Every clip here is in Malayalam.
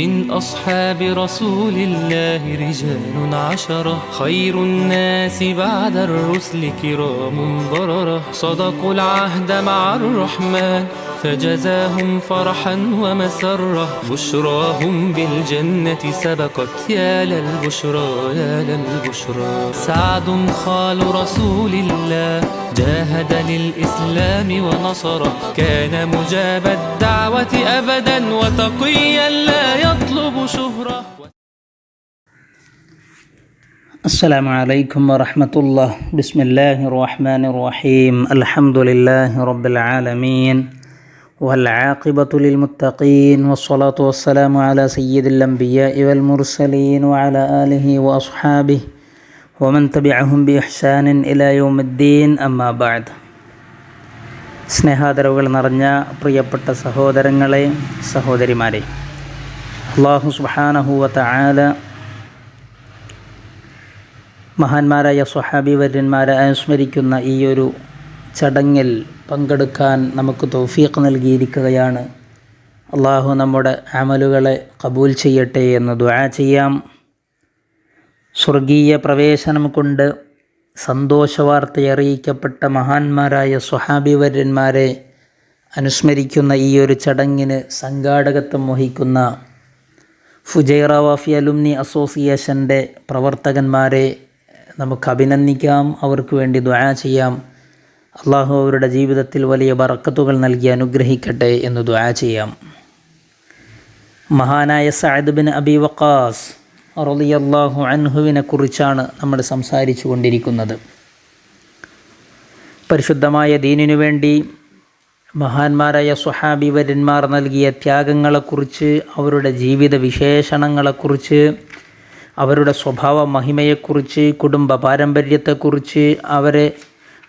من أصحاب رسول الله رجال عشرة خير الناس بعد الرسل كرام بررة صدقوا العهد مع الرحمن فجزاهم فرحا ومسرة بشراهم بالجنة سبقت يا للبشرى يا للبشرى سعد خال رسول الله جاهد للإسلام ونصره كان مجاب الدعوة أبدا وتقيا لا يطلب شهرة. السلام عليكم ورحمة الله. بسم الله الرحمن الرحيم. الحمد لله رب العالمين والعاقبة للمتقين والصلاة والسلام على سيد الأنبياء والمرسلين وعلى آله وأصحابه ومن تبعهم بإحسان إلى يوم الدين. أما بعد. സ്നേഹാദരവുകൾ നിറഞ്ഞ പ്രിയപ്പെട്ട സഹോദരങ്ങളെ, സഹോദരിമാരെ, അല്ലാഹു സുബ്ഹാനഹു വ തആല മഹാന്മാരായ സ്വഹാബി വര്യന്മാരെ അനുസ്മരിക്കുന്ന ഈ ഒരു ചടങ്ങിൽ പങ്കെടുക്കാൻ നമുക്ക് തൗഫീഖ് നൽകിയിരിക്കുകയാണ്. അള്ളാഹു നമ്മുടെ അമലുകളെ കബൂൽ ചെയ്യട്ടെ എന്ന് ദുആ ചെയ്യാം. സ്വർഗീയ പ്രവേശനം കൊണ്ട് സന്തോഷവാർത്തയറിയിക്കപ്പെട്ട മഹാന്മാരായ സ്വഹാബി വര്യന്മാരെ അനുസ്മരിക്കുന്ന ഈ ഒരു ചടങ്ങിന് സംഘാടകത്വം വഹിക്കുന്ന ഫുജൈറ വാഫി അലുമിനി അസോസിയേഷൻ്റെ പ്രവർത്തകന്മാരെ നമുക്ക് അഭിനന്ദിക്കാം, അവർക്ക് വേണ്ടി ദുആ ചെയ്യാം. അള്ളാഹു അവരുടെ ജീവിതത്തിൽ വലിയ ബറക്കത്തുകൾ നൽകി അനുഗ്രഹിക്കട്ടെ എന്ന് ദുആ ചെയ്യാം. മഹാനായ സഅദ് ബിൻ അബി വഖാസ് റളിയല്ലാഹു അൻഹുവിനെ കുറിച്ചാണ് നമ്മൾ സംസാരിച്ചു കൊണ്ടിരിക്കുന്നത്. പരിശുദ്ധമായ ദീനിനു വേണ്ടി മഹാന്മാരായ സ്വഹാബി വര്യന്മാർ നൽകിയ ത്യാഗങ്ങളെക്കുറിച്ച്, അവരുടെ ജീവിത വിശേഷണങ്ങളെക്കുറിച്ച്, അവരുടെ സ്വഭാവ മഹിമയെക്കുറിച്ച്, കുടുംബ പാരമ്പര്യത്തെക്കുറിച്ച്, അവരെ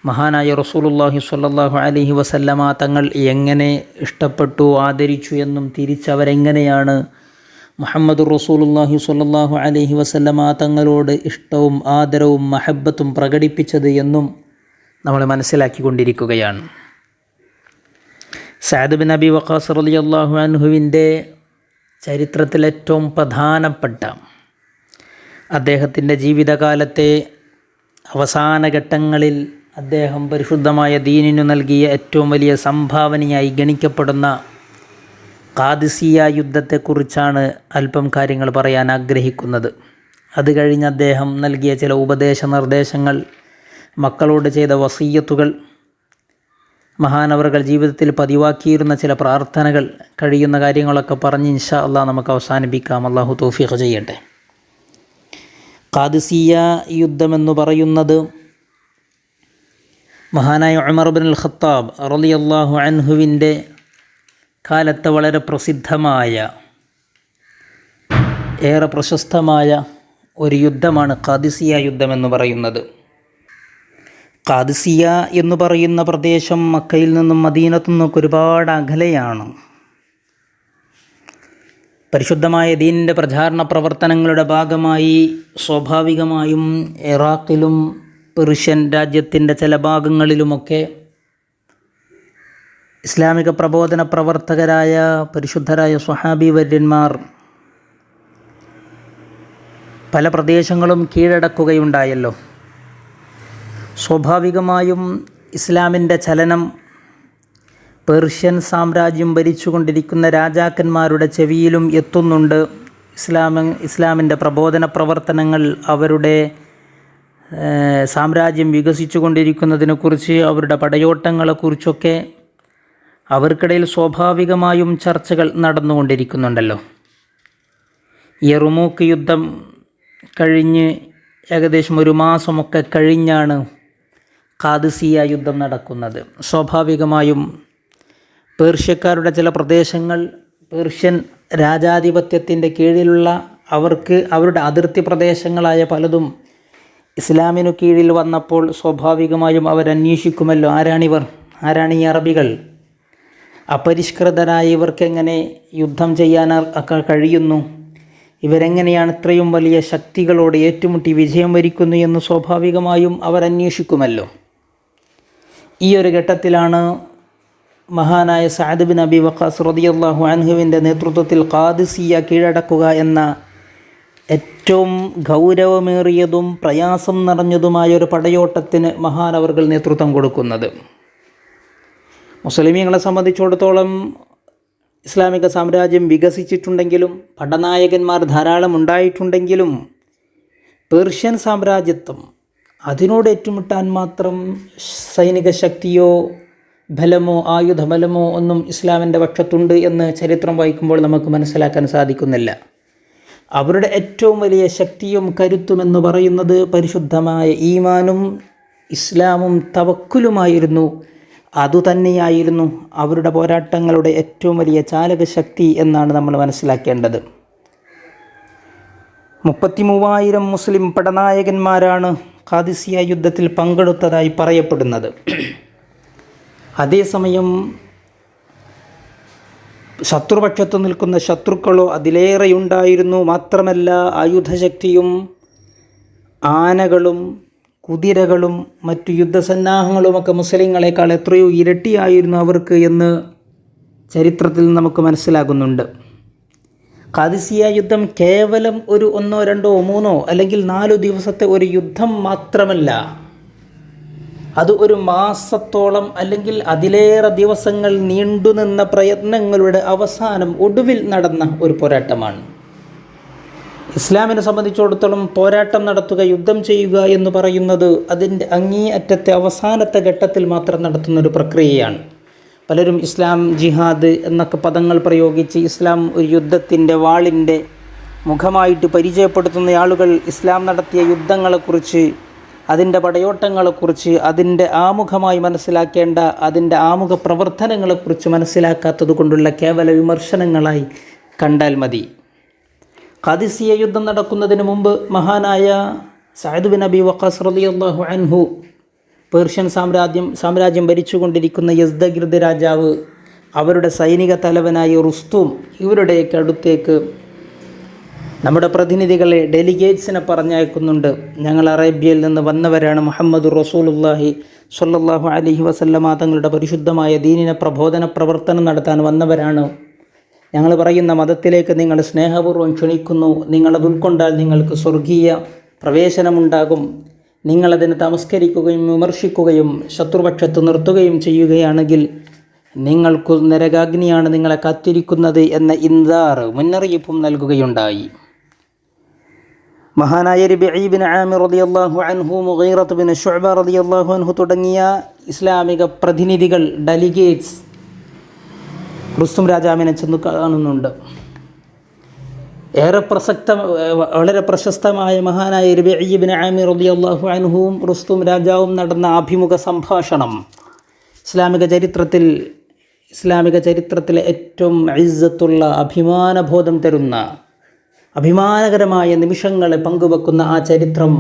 മഹാനായ റസൂലുള്ളാഹി സ്വല്ലല്ലാഹു അലൈഹി വസല്ലമ തങ്ങൾ എങ്ങനെ ഇഷ്ടപ്പെട്ടു, ആദരിച്ചു എന്നും തിരിച്ചവരെങ്ങനെയാണ് മുഹമ്മദുർ റസൂലുള്ളാഹി സ്വല്ലല്ലാഹു അലൈഹി വസല്ലമ തങ്ങളോട് ഇഷ്ടവും ആദരവും മഹബ്ബത്തും പ്രകടിപ്പിച്ചത് എന്നും നമ്മൾ മനസ്സിലാക്കിക്കൊണ്ടിരിക്കുകയാണ്. സഅദ് ബിൻ അബി വഖാസ് റളിയല്ലാഹു അൻഹുവിൻ്റെ ചരിത്രത്തിൽ ഏറ്റവും പ്രധാനപ്പെട്ട അദ്ദേഹത്തിൻ്റെ ജീവിതകാലത്തെ അവസാന ഘട്ടങ്ങളിൽ അദ്ദേഹം പരിശുദ്ധമായ ദീനിനു നൽകിയ ഏറ്റവും വലിയ സംഭാവനയായി ഗണിക്കപ്പെടുന്ന ഖാദിസിയ യുദ്ധത്തെക്കുറിച്ചാണ് അല്പം കാര്യങ്ങൾ പറയാൻ ആഗ്രഹിക്കുന്നത്. അത് കഴിഞ്ഞ് അദ്ദേഹം നൽകിയ ചില ഉപദേശ നിർദ്ദേശങ്ങൾ, മക്കളോട് ചെയ്ത വസിയ്യത്തുകൾ, മഹാനവറുകൾ ജീവിതത്തിൽ പതിവാക്കിയിരുന്ന ചില പ്രാർത്ഥനകൾ, കഴിയുന്ന കാര്യങ്ങളൊക്കെ പറഞ്ഞ് ഇൻഷാ അല്ലാഹ് നമുക്ക് അവസാനിപ്പിക്കാം. അല്ലാഹു തൗഫീഖ് ചെയ്യട്ടെ. ഖാദിസിയ യുദ്ധമെന്ന് പറയുന്നത് മഹാനായ ഉമർ ഇബ്നുൽ ഖത്താബ് റളിയല്ലാഹു അൻഹുവിൻ്റെ കാലത്തെ വളരെ പ്രസിദ്ധമായ, ഏറെ പ്രശസ്തമായ ഒരു യുദ്ധമാണ് ഖാദിസിയ യുദ്ധമെന്ന് പറയുന്നത്. ഖാദിസിയ എന്ന് പറയുന്ന പ്രദേശം മക്കയിൽ നിന്നും മദീനത്തു നിന്നൊക്കെ ഒരുപാട് അകലെയാണ്. പരിശുദ്ധമായ ദീനിൻ്റെ പ്രചാരണ പ്രവർത്തനങ്ങളുടെ ഭാഗമായി സ്വാഭാവികമായും ഇറാഖിലും പെർഷ്യൻ രാജ്യത്തിൻ്റെ ചില ഭാഗങ്ങളിലുമൊക്കെ ഇസ്ലാമിക പ്രബോധന പ്രവർത്തകരായ പരിശുദ്ധരായ സ്വഹാബി വര്യന്മാർ പല പ്രദേശങ്ങളും കീഴടക്കുകയുണ്ടായല്ലോ. സ്വാഭാവികമായും ഇസ്ലാമിൻ്റെ ചലനം പേർഷ്യൻ സാമ്രാജ്യം ഭരിച്ചുകൊണ്ടിരിക്കുന്ന രാജാക്കന്മാരുടെ ചെവിയിലും എത്തുന്നുണ്ട്. ഇസ്ലാമിൻ്റെ പ്രബോധന പ്രവർത്തനങ്ങൾ, അവരുടെ സാമ്രാജ്യം വികസിച്ചു കൊണ്ടിരിക്കുന്നതിനെക്കുറിച്ച്, അവരുടെ പടയോട്ടങ്ങളെക്കുറിച്ചൊക്കെ അവർക്കിടയിൽ സ്വാഭാവികമായും ചർച്ചകൾ നടന്നുകൊണ്ടിരിക്കുന്നുണ്ടല്ലോ. യർമൂക്ക് യുദ്ധം കഴിഞ്ഞ് ഏകദേശം ഒരു മാസമൊക്കെ കഴിഞ്ഞാണ് ഖാദിസിയ യുദ്ധം നടക്കുന്നത്. സ്വാഭാവികമായും പേർഷ്യക്കാരുടെ ചില പ്രദേശങ്ങൾ പേർഷ്യൻ രാജാധിപത്യത്തിൻ്റെ കീഴിലുള്ള അവർക്ക് അവരുടെ അതിർത്തി പ്രദേശങ്ങളായ പലതും ഇസ്ലാമിനു കീഴിൽ വന്നപ്പോൾ സ്വാഭാവികമായും അവരന്വേഷിക്കുമല്ലോ, ആരാണ് ഈ അറബികൾ, അപരിഷ്കൃതരായ ഇവർക്കെങ്ങനെ യുദ്ധം ചെയ്യാൻ കഴിയുന്നു, ഇവരെങ്ങനെയാണ് ഇത്രയും വലിയ ശക്തികളോട് ഏറ്റുമുട്ടി വിജയം വരിക്കുന്നു എന്ന് സ്വാഭാവികമായും അവരന്വേഷിക്കുമല്ലോ. ഈ ഒരു ഘട്ടത്തിലാണ് മഹാനായ സഅദ് ബിൻ അബി വഖാസ് റളിയല്ലാഹു അൻഹുവിൻ്റെ നേതൃത്വത്തിൽ ഖാദിസിയ കീഴടക്കുക എന്ന ഏറ്റവും ഗൗരവമേറിയതും പ്രയാസം നിറഞ്ഞതുമായ ഒരു പടയോട്ടത്തിന് മഹാനവർകൾ നേതൃത്വം കൊടുക്കുന്നത്. മുസ്ലിമീങ്ങളെ സംബന്ധിച്ചിടത്തോളം ഇസ്ലാമിക സാമ്രാജ്യം വികസിച്ചിട്ടുണ്ടെങ്കിലും പടനായകന്മാർ ധാരാളം ഉണ്ടായിട്ടുണ്ടെങ്കിലും പേർഷ്യൻ സാമ്രാജ്യത്വം അതിനോട് ഏറ്റുമുട്ടാൻ മാത്രം സൈനിക ശക്തിയോ ബലമോ ആയുധബലമോ ഒന്നും ഇസ്ലാമിൻ്റെ പക്ഷത്തുണ്ട് എന്ന് ചരിത്രം വായിക്കുമ്പോൾ നമുക്ക് മനസ്സിലാക്കാൻ സാധിക്കുന്നില്ല. അവരുടെ ഏറ്റവും വലിയ ശക്തിയും കരുത്തുമെന്ന് പറയുന്നത് പരിശുദ്ധമായ ഈമാനും ഇസ്ലാമും തവക്കുലുമായിരുന്നു. അതുതന്നെയായിരുന്നു അവരുടെ പോരാട്ടങ്ങളുടെ ഏറ്റവും വലിയ ചാലകശക്തി എന്നാണ് നമ്മൾ മനസ്സിലാക്കേണ്ടത്. 33,000 മുസ്ലിം പടനായകന്മാരാണ് ഖാദിസിയ യുദ്ധത്തിൽ പങ്കെടുത്തതായി പറയപ്പെടുന്നത്. അതേസമയം ശത്രുപക്ഷത്ത് നിൽക്കുന്ന ശത്രുക്കളോ അതിലേറെയുണ്ടായിരുന്നു. മാത്രമല്ല ആയുധശക്തിയും ആനകളും കുതിരകളും മറ്റു യുദ്ധസന്നാഹങ്ങളുമൊക്കെ മുസ്ലിങ്ങളെക്കാൾ എത്രയോ ഇരട്ടിയായിരുന്നു അവർക്ക് എന്ന് ചരിത്രത്തിൽ നമുക്ക് മനസ്സിലാകുന്നുണ്ട്. ഖാദിസിയ യുദ്ധം കേവലം ഒരു 1, 2, 3 അല്ലെങ്കിൽ 4 ദിവസത്തെ ഒരു യുദ്ധം മാത്രമല്ല, അത് ഒരു മാസത്തോളം അല്ലെങ്കിൽ അതിലേറെ ദിവസങ്ങൾ നീണ്ടുനിന്ന പ്രയത്നങ്ങളുടെ അവസാനം ഒടുവിൽ നടന്ന ഒരു പോരാട്ടമാണ്. ഇസ്ലാമിനെ സംബന്ധിച്ചിടത്തോളം പോരാട്ടം നടത്തുക, യുദ്ധം ചെയ്യുക എന്ന് പറയുന്നത് അതിൻ്റെ അങ്ങേയറ്റത്തെ അവസാനത്തെ ഘട്ടത്തിൽ മാത്രം നടത്തുന്ന ഒരു പ്രക്രിയയാണ്. പലരും ഇസ്ലാം ജിഹാദ് എന്നൊക്കെ പദങ്ങൾ പ്രയോഗിച്ച് ഇസ്ലാം ഒരു യുദ്ധത്തിൻ്റെ വാളിൻ്റെ മുഖമായിട്ട് പരിചയപ്പെടുത്തുന്ന ആളുകൾ ഇസ്ലാം നടത്തിയ യുദ്ധങ്ങളെക്കുറിച്ച്, അതിൻ്റെ പടയോട്ടങ്ങളെക്കുറിച്ച്, അതിൻ്റെ ആമുഖമായി മനസ്സിലാക്കേണ്ട അതിൻ്റെ ആമുഖ പ്രവർത്തനങ്ങളെക്കുറിച്ച് മനസ്സിലാക്കാത്തത് കൊണ്ടുള്ള കേവല വിമർശനങ്ങളായി കണ്ടാൽ മതി. ഖാദിസിയ യുദ്ധം നടക്കുന്നതിന് മുമ്പ് മഹാനായ സഅദ് ബിൻ അബി വഖാസ് റളിയല്ലാഹു അൻഹു പേർഷ്യൻ സാമ്രാജ്യം ഭരിച്ചുകൊണ്ടിരിക്കുന്ന യസ്ദഗിർദ് രാജാവ് അവരുടെ സൈനിക തലവനായ റുസ്തും ഇവരുടെയൊക്കെ അടുത്തേക്ക് നമ്മുടെ പ്രതിനിധികളെ, ഡെലിഗേറ്റ്സിനെ പറഞ്ഞയക്കുന്നുണ്ട്. ഞങ്ങൾ അറേബ്യയിൽ നിന്ന് വന്നവരാണ്, മുഹമ്മദ് റസൂലുള്ളാഹി സ്വല്ലല്ലാഹു അലൈഹി വസല്ലമ തങ്ങളുടെ പരിശുദ്ധമായ ദീനിനെ പ്രബോധന പ്രവർത്തനം നടത്താൻ വന്നവരാണ്. ഞങ്ങൾ പറയുന്ന മതത്തിലേക്ക് നിങ്ങൾ സ്നേഹപൂർവ്വം ക്ഷണിക്കുന്നു. നിങ്ങളത് ഉൾക്കൊണ്ടാൽ നിങ്ങൾക്ക് സ്വർഗീയ പ്രവേശനമുണ്ടാകും. നിങ്ങളതിനെ തമസ്കരിക്കുകയും വിമർശിക്കുകയും ശത്രുപക്ഷത്ത് നിർത്തുകയും ചെയ്യുകയാണെങ്കിൽ നിങ്ങൾക്ക് നരകാഗ്നിയാണ് നിങ്ങളെ കാത്തിരിക്കുന്നത് എന്ന ഇൻദാർ, മുന്നറിയിപ്പും നൽകുകയുണ്ടായി. മഹാനായ റബീഇ ബിൻ ആമിർ റളിയല്ലാഹു അൻഹു, മുഗീറത്ത് ബിൻ ശുഅബ റളിയല്ലാഹു അൻഹു തുടങ്ങിയ ഇസ്ലാമിക പ്രതിനിധികൾ, ഡെലിഗേറ്റ്സ് റുസ്തും രാജാവിനെ ചെന്ന് കാണുന്നുണ്ട്. വളരെ പ്രശസ്തമായ മഹാനായ റബീഇ ബിൻ ആമിർ റളിയല്ലാഹു അൻഹുവും റുസ്തും രാജാവും നടന്ന അഭിമുഖ സംഭാഷണം ഇസ്ലാമിക ചരിത്രത്തിലെ ഏറ്റവും ഇസ്സത്തുള്ള, അഭിമാനബോധം തരുന്ന, അഭിമാനകരമായ നിമിഷങ്ങളെ പങ്കുവെക്കുന്ന ആ ചരിത്രം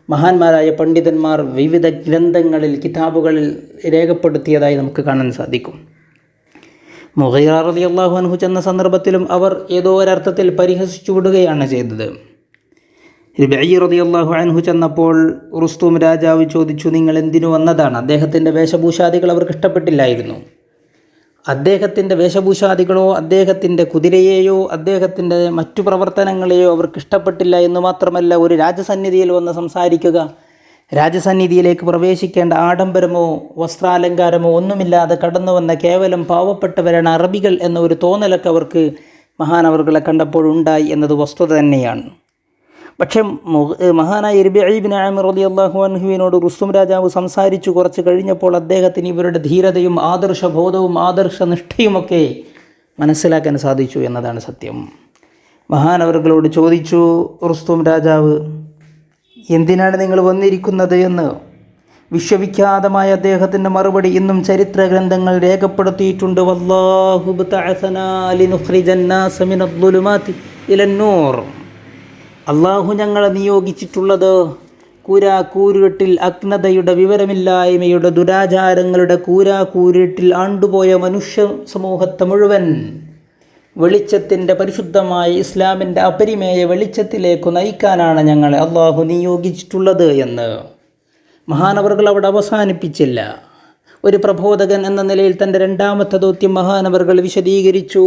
മഹാന്മാരായ പണ്ഡിതന്മാർ വിവിധ ഗ്രന്ഥങ്ങളിൽ, കിതാബുകളിൽ രേഖപ്പെടുത്തിയതായി നമുക്ക് കാണാൻ സാധിക്കും. മുഗീറ റളിയല്ലാഹു അൻഹു ചെന്ന സന്ദർഭത്തിലും അവർ ഏതോ ഒരർത്ഥത്തിൽ പരിഹസിച്ചു വിടുകയാണ് ചെയ്തത്. റബീഇ റളിയല്ലാഹു അൻഹു ചെന്നപ്പോൾ റുസ്തും രാജാവ് ചോദിച്ചു, നിങ്ങൾ എന്തിനു വന്നതാണ്? അദ്ദേഹത്തിൻ്റെ വേഷഭൂഷാദികൾ അവർക്ക് ഇഷ്ടപ്പെട്ടില്ലായിരുന്നു. അദ്ദേഹത്തിൻ്റെ വേഷഭൂഷാദികളോ അദ്ദേഹത്തിൻ്റെ കുതിരയെയോ അദ്ദേഹത്തിൻ്റെ മറ്റു പ്രവർത്തനങ്ങളെയോ അവർക്ക് ഇഷ്ടപ്പെട്ടില്ല എന്ന് മാത്രമല്ല, ഒരു രാജസന്നിധിയിൽ വന്ന് സംസാരിക്കുക, രാജസന്നിധിയിലേക്ക് പ്രവേശിക്കേണ്ട ആഡംബരമോ വസ്ത്രാലങ്കാരമോ ഒന്നുമില്ലാതെ കടന്നു വന്ന കേവലം പാവപ്പെട്ടവരാണ് അറബികൾ എന്ന ഒരു തോന്നലൊക്കെ അവർക്ക് മഹാനവറുകളെ കണ്ടപ്പോഴുണ്ടായി എന്നത് വസ്തുത തന്നെയാണ്. പക്ഷേ മഹാനായ റബീഇ ബിൻ ആമിർ റളിയല്ലാഹു അൻഹുവിനോട് റുസ്തും രാജാവ് സംസാരിച്ചു കുറച്ച് കഴിഞ്ഞപ്പോൾ അദ്ദേഹത്തിന് ഇവരുടെ ധീരതയും ആദർശബോധവും ആദർശനിഷ്ഠയുമൊക്കെ മനസ്സിലാക്കാൻ സാധിച്ചു എന്നതാണ് സത്യം. മഹാനവറുകളോട് ചോദിച്ചു റുസ്തും രാജാവ്, എന്തിനാണ് നിങ്ങൾ വന്നിരിക്കുന്നത് എന്ന്. വിശ്വവിഖ്യാതമായ അദ്ദേഹത്തിൻ്റെ മറുപടി ഇന്നും ചരിത്ര ഗ്രന്ഥങ്ങൾ രേഖപ്പെടുത്തിയിട്ടുണ്ട്. വല്ലാഹു ബഅസനാ ലിനുഖ്രിജന്നാസ മിനദ്ദുലുമാതി ഇലന്നൂർ. അള്ളാഹു ഞങ്ങളെ നിയോഗിച്ചിട്ടുള്ളത് കൂരാക്കൂരിട്ടിൽ, അജ്ഞതയുടെ, വിവരമില്ലായ്മയുടെ, ദുരാചാരങ്ങളുടെ കൂരാക്കൂരിട്ടിൽ ആണ്ടുപോയ മനുഷ്യ സമൂഹത്തെ മുഴുവൻ വെളിച്ചത്തിൻ്റെ, പരിശുദ്ധമായ ഇസ്ലാമിൻ്റെ അപരിമേയ വെളിച്ചത്തിലേക്ക് നയിക്കാനാണ് ഞങ്ങളെ അള്ളാഹു നിയോഗിച്ചിട്ടുള്ളത് എന്ന് മഹാനവറുകൾ അവിടെ അവസാനിപ്പിച്ചില്ല. ഒരു പ്രബോധകൻ എന്ന നിലയിൽ തൻ്റെ രണ്ടാമത്തെ ദൗത്യം മഹാനവറുകൾ വിശദീകരിച്ചു.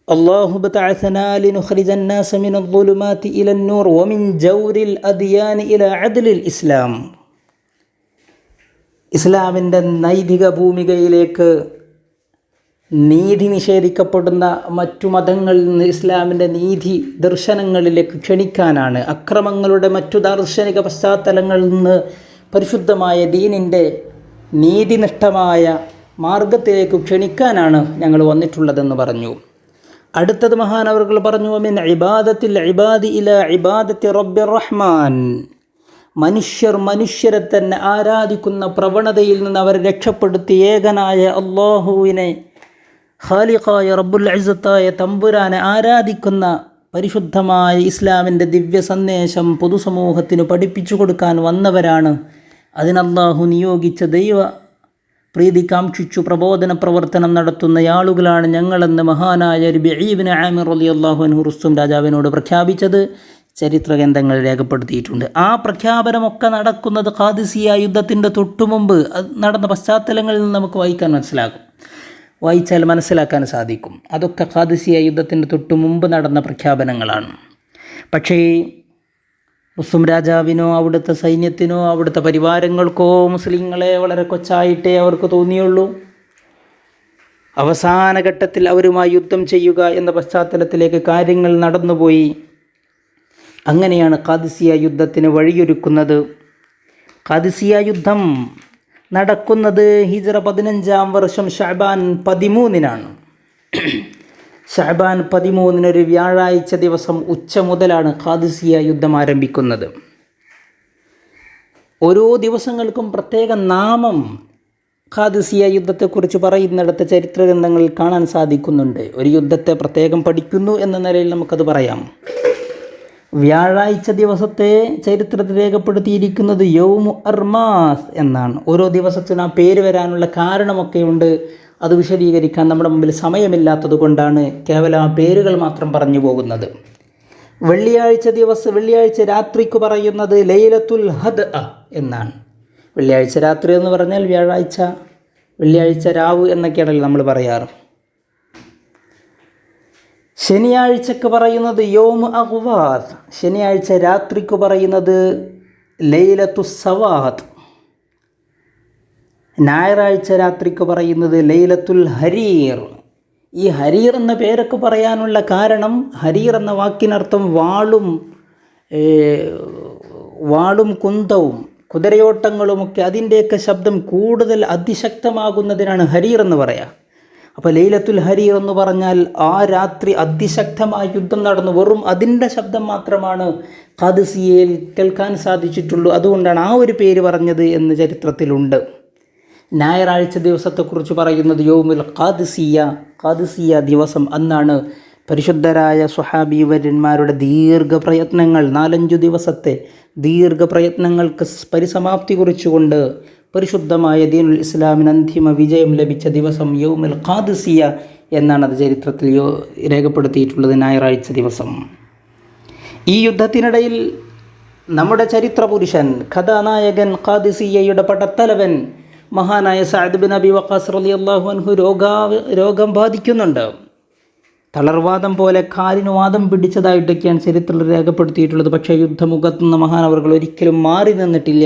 അല്ലാഹു ബഅസനാ ലിനുഖ്രിജ അന്നാസ മിനൽ ളുലുമാതി ഇലൻ നൂർ വമിൻ ജൗരിൽ അദ്യാൻ ഇലാ അദ്ലിൽ ഇസ്ലാം. ഇസ്ലാമിൻ്റെ നൈതിക ഭൂമികയിലേക്ക് നീതി നിഷേധിക്കപ്പെടുന്ന മറ്റു മതങ്ങളിൽ നിന്ന് ഇസ്ലാമിൻ്റെ നീതി ദർശനങ്ങളിലേക്ക് ക്ഷണിക്കാനാണ്. അക്രമങ്ങളുടെ മറ്റു ദാർശനിക പശ്ചാത്തലങ്ങളിൽ നിന്ന് പരിശുദ്ധമായ ദീനിൻ്റെ നീതിനിഷ്ഠമായ മാർഗത്തിലേക്ക് ക്ഷണിക്കാനാണ് ഞങ്ങൾ വന്നിട്ടുള്ളതെന്ന് പറഞ്ഞു. അടുത്തത് മഹാനവറുകൾ പറഞ്ഞു, മിൻ ഇബാദത്തിൽ ഇബാദി ഇലാ ഇബാദത്തി റബ്ബിർ റഹ്മാൻ. മനുഷ്യരെ തന്നെ ആരാധിക്കുന്ന പ്രവണതയിൽ നിന്ന് അവരെ രക്ഷപ്പെടുത്തി ഏകനായ അല്ലാഹുവിനെ, ഖാലിഖായ റബ്ബുൽ ഇസ്സത്തായ തമ്പുരാനെ ആരാധിക്കുന്ന പരിശുദ്ധമായ ഇസ്ലാമിൻ്റെ ദിവ്യ സന്ദേശം പൊതുസമൂഹത്തിന് പഠിപ്പിച്ചു കൊടുക്കാൻ വന്നവരാണ്. അതിന് അല്ലാഹു നിയോഗിച്ച ദൈവ പ്രീതി കാംക്ഷിച്ചു പ്രബോധന പ്രവർത്തനം നടത്തുന്ന ആളുകളാണ് ഞങ്ങളെന്ന് മഹാനായ റബീഉ ഇബ്നു ആമിർ റളിയല്ലാഹു അൻഹു റുസ്തും രാജാവിനോട് പ്രഖ്യാപിച്ചത് ചരിത്ര ഗ്രന്ഥങ്ങൾ രേഖപ്പെടുത്തിയിട്ടുണ്ട്. ആ പ്രഖ്യാപനമൊക്കെ നടക്കുന്നത് ഖാദിസിയ യുദ്ധത്തിൻ്റെ തൊട്ടുമുമ്പ് നടന്ന പശ്ചാത്തലങ്ങളിൽ നിന്ന് നമുക്ക് വായിച്ചാൽ മനസ്സിലാക്കാൻ സാധിക്കും. അതൊക്കെ ഖാദിസിയ യുദ്ധത്തിൻ്റെ തൊട്ടുമുമ്പ് നടന്ന പ്രഖ്യാപനങ്ങളാണ്. പക്ഷേ റുസ്തും രാജാവിനോ അവിടുത്തെ സൈന്യത്തിനോ അവിടുത്തെ പരിവാരങ്ങൾക്കോ മുസ്ലിങ്ങളെ വളരെ കൊച്ചായിട്ടേ അവർക്ക് തോന്നിയുള്ളൂ. അവസാന ഘട്ടത്തിൽ അവരുമായി യുദ്ധം ചെയ്യുക എന്ന പശ്ചാത്തലത്തിലേക്ക് കാര്യങ്ങൾ നടന്നുപോയി. അങ്ങനെയാണ് ഖാദിസിയ യുദ്ധത്തിന് വഴിയൊരുക്കുന്നത്. ഖാദിസിയ യുദ്ധം നടക്കുന്നത് ഹിജ്റ 15-ാം വർഷം ശഅബാൻ 13-നാണ്. ശഅബാൻ 13-നൊരു വ്യാഴാഴ്ച ദിവസം ഉച്ച മുതലാണ് ഖാദിസിയ യുദ്ധം ആരംഭിക്കുന്നത്. ഓരോ ദിവസങ്ങൾക്കും പ്രത്യേക നാമം ഖാദിസിയ യുദ്ധത്തെക്കുറിച്ച് പറയുന്നിടത്ത് ചരിത്ര ഗ്രന്ഥങ്ങളിൽ കാണാൻ സാധിക്കുന്നുണ്ട്. ഒരു യുദ്ധത്തെ പ്രത്യേകം പഠിക്കുന്നു എന്ന നിലയിൽ നമുക്കത് പറയാം. വ്യാഴാഴ്ച ദിവസത്തെ ചരിത്രത്തിൽ രേഖപ്പെടുത്തിയിരിക്കുന്നത് യൗമു അർമാസ് എന്നാണ്. ഓരോ ദിവസത്തിനും ആ പേര് വരാനുള്ള കാരണമൊക്കെയുണ്ട്. അത് വിശദീകരിക്കാൻ നമ്മുടെ മുമ്പിൽ സമയമില്ലാത്തത് കൊണ്ടാണ് കേവലം ആ പേരുകൾ മാത്രം പറഞ്ഞു പോകുന്നത്. വെള്ളിയാഴ്ച രാത്രിക്ക് പറയുന്നത് ലൈലത്തുൽ ഹദ് എന്നാണ്. വെള്ളിയാഴ്ച രാത്രി എന്ന് പറഞ്ഞാൽ വെള്ളിയാഴ്ച രാവ് എന്നൊക്കെയാണല്ലോ നമ്മൾ പറയാറ്. ശനിയാഴ്ചക്ക് പറയുന്നത് യൗമു അഗ്വാസ്, ശനിയാഴ്ച രാത്രിക്ക് പറയുന്നത് ലൈലത്തുസ് സവാത്ത്, ഞായറാഴ്ച രാത്രിക്ക് പറയുന്നത് ലൈലത്തുൽ ഹരീർ. ഈ ഹരീർ എന്ന പേരൊക്കെ പറയാനുള്ള കാരണം, ഹരീർ എന്ന വാക്കിനർത്ഥം വാളും കുന്തവും കുതിരയോട്ടങ്ങളുമൊക്കെ അതിൻ്റെയൊക്കെ ശബ്ദം കൂടുതൽ അതിശക്തമാകുന്നതിനാണ് ഹരീർ എന്ന് പറയാം. അപ്പോൾ ലൈലത്തുൽ ഹരീർ എന്ന് പറഞ്ഞാൽ ആ രാത്രി അതിശക്തമായ യുദ്ധം നടന്നു. വെറും അതിൻ്റെ ശബ്ദം മാത്രമാണ് ഖാദിസിയയിൽ കേൾക്കാൻ സാധിച്ചിട്ടുള്ളൂ. അതുകൊണ്ടാണ് ആ ഒരു പേര് പറഞ്ഞത് എന്ന് ചരിത്രത്തിലുണ്ട്. ഞായറാഴ്ച ദിവസത്തെക്കുറിച്ച് പറയുന്നത് യൗമുൽ ഖാദിസിയ ദിവസം. അന്നാണ് പരിശുദ്ധരായ സ്വഹാബീവര്യന്മാരുടെ ദീർഘപ്രയത്നങ്ങൾ, 4-5 ദിവസത്തെ ദീർഘപ്രയത്നങ്ങൾക്ക് പരിസമാപ്തി കുറിച്ചുകൊണ്ട് പരിശുദ്ധമായ ദീനുൽ ഇസ്ലാമിന് അന്തിമ വിജയം ലഭിച്ച ദിവസം യൗമുൽ ഖാദിസിയ എന്നാണ് അത് ചരിത്രത്തിൽ രേഖപ്പെടുത്തിയിട്ടുള്ളത്, ഞായറാഴ്ച ദിവസം. ഈ യുദ്ധത്തിനിടയിൽ നമ്മുടെ ചരിത്ര പുരുഷൻ, കഥാനായകൻ, ഖാദിസിയയുടെ പടത്തലവൻ മഹാനായ സഅദ് ബിൻ അബി വഖാസ് റളിയല്ലാഹു അൻഹു രോഗം ബാധിക്കുന്നുണ്ട്. തളർവാദം പോലെ കാലിന് വാദം പിടിച്ചതായിട്ടൊക്കെയാണ് ചരിത്രത്തിൽ രേഖപ്പെടുത്തിയിട്ടുള്ളത്. പക്ഷേ യുദ്ധമുഖത്ത് നിന്ന് മഹാനവറുകൾ ഒരിക്കലും മാറി നിന്നിട്ടില്ല.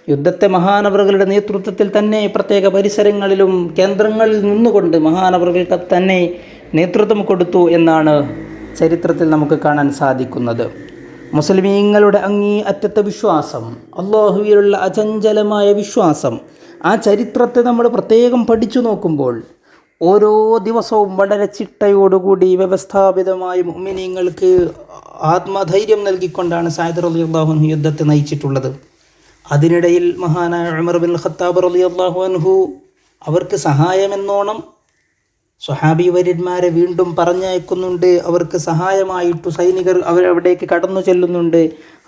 യുദ്ധത്തെ മഹാനവറുകളുടെ നേതൃത്വത്തിൽ തന്നെ പ്രത്യേക പരിസരങ്ങളിലും കേന്ദ്രങ്ങളിൽ നിന്നുകൊണ്ട് മഹാനവറുകൾക്ക് തന്നെ നേതൃത്വം കൊടുത്തു എന്നാണ് ചരിത്രത്തിൽ നമുക്ക് കാണാൻ സാധിക്കുന്നത്. മുസ്ലിമീങ്ങളുടെ അങ്ങേയറ്റത്തെ വിശ്വാസം, അല്ലാഹുവിലുള്ള അചഞ്ചലമായ വിശ്വാസം, ആ ചരിത്രത്തെ നമ്മൾ പ്രത്യേകം പഠിച്ചു നോക്കുമ്പോൾ ഓരോ ദിവസവും വളരെ ചിട്ടയോടുകൂടി വ്യവസ്ഥാപിതമായി മുഅ്മിനീങ്ങൾക്ക് ആത്മധൈര്യം നൽകിക്കൊണ്ടാണ് സഅദ് റളിയല്ലാഹു അൻഹു യുദ്ധത്തെ നയിച്ചിട്ടുള്ളത്. അതിനിടയിൽ മഹാനായ ഉമർ ബിൻ ഖത്താബ് റളിയല്ലാഹു അൻഹു അവർക്ക് സഹായമെന്നോണം സ്വഹാബി വര്യന്മാരെ വീണ്ടും പറഞ്ഞയക്കുന്നുണ്ട്. അവർക്ക് സഹായമായിട്ടു സൈനികർ അവരവിടേക്ക് കടന്നു ചെല്ലുന്നുണ്ട്.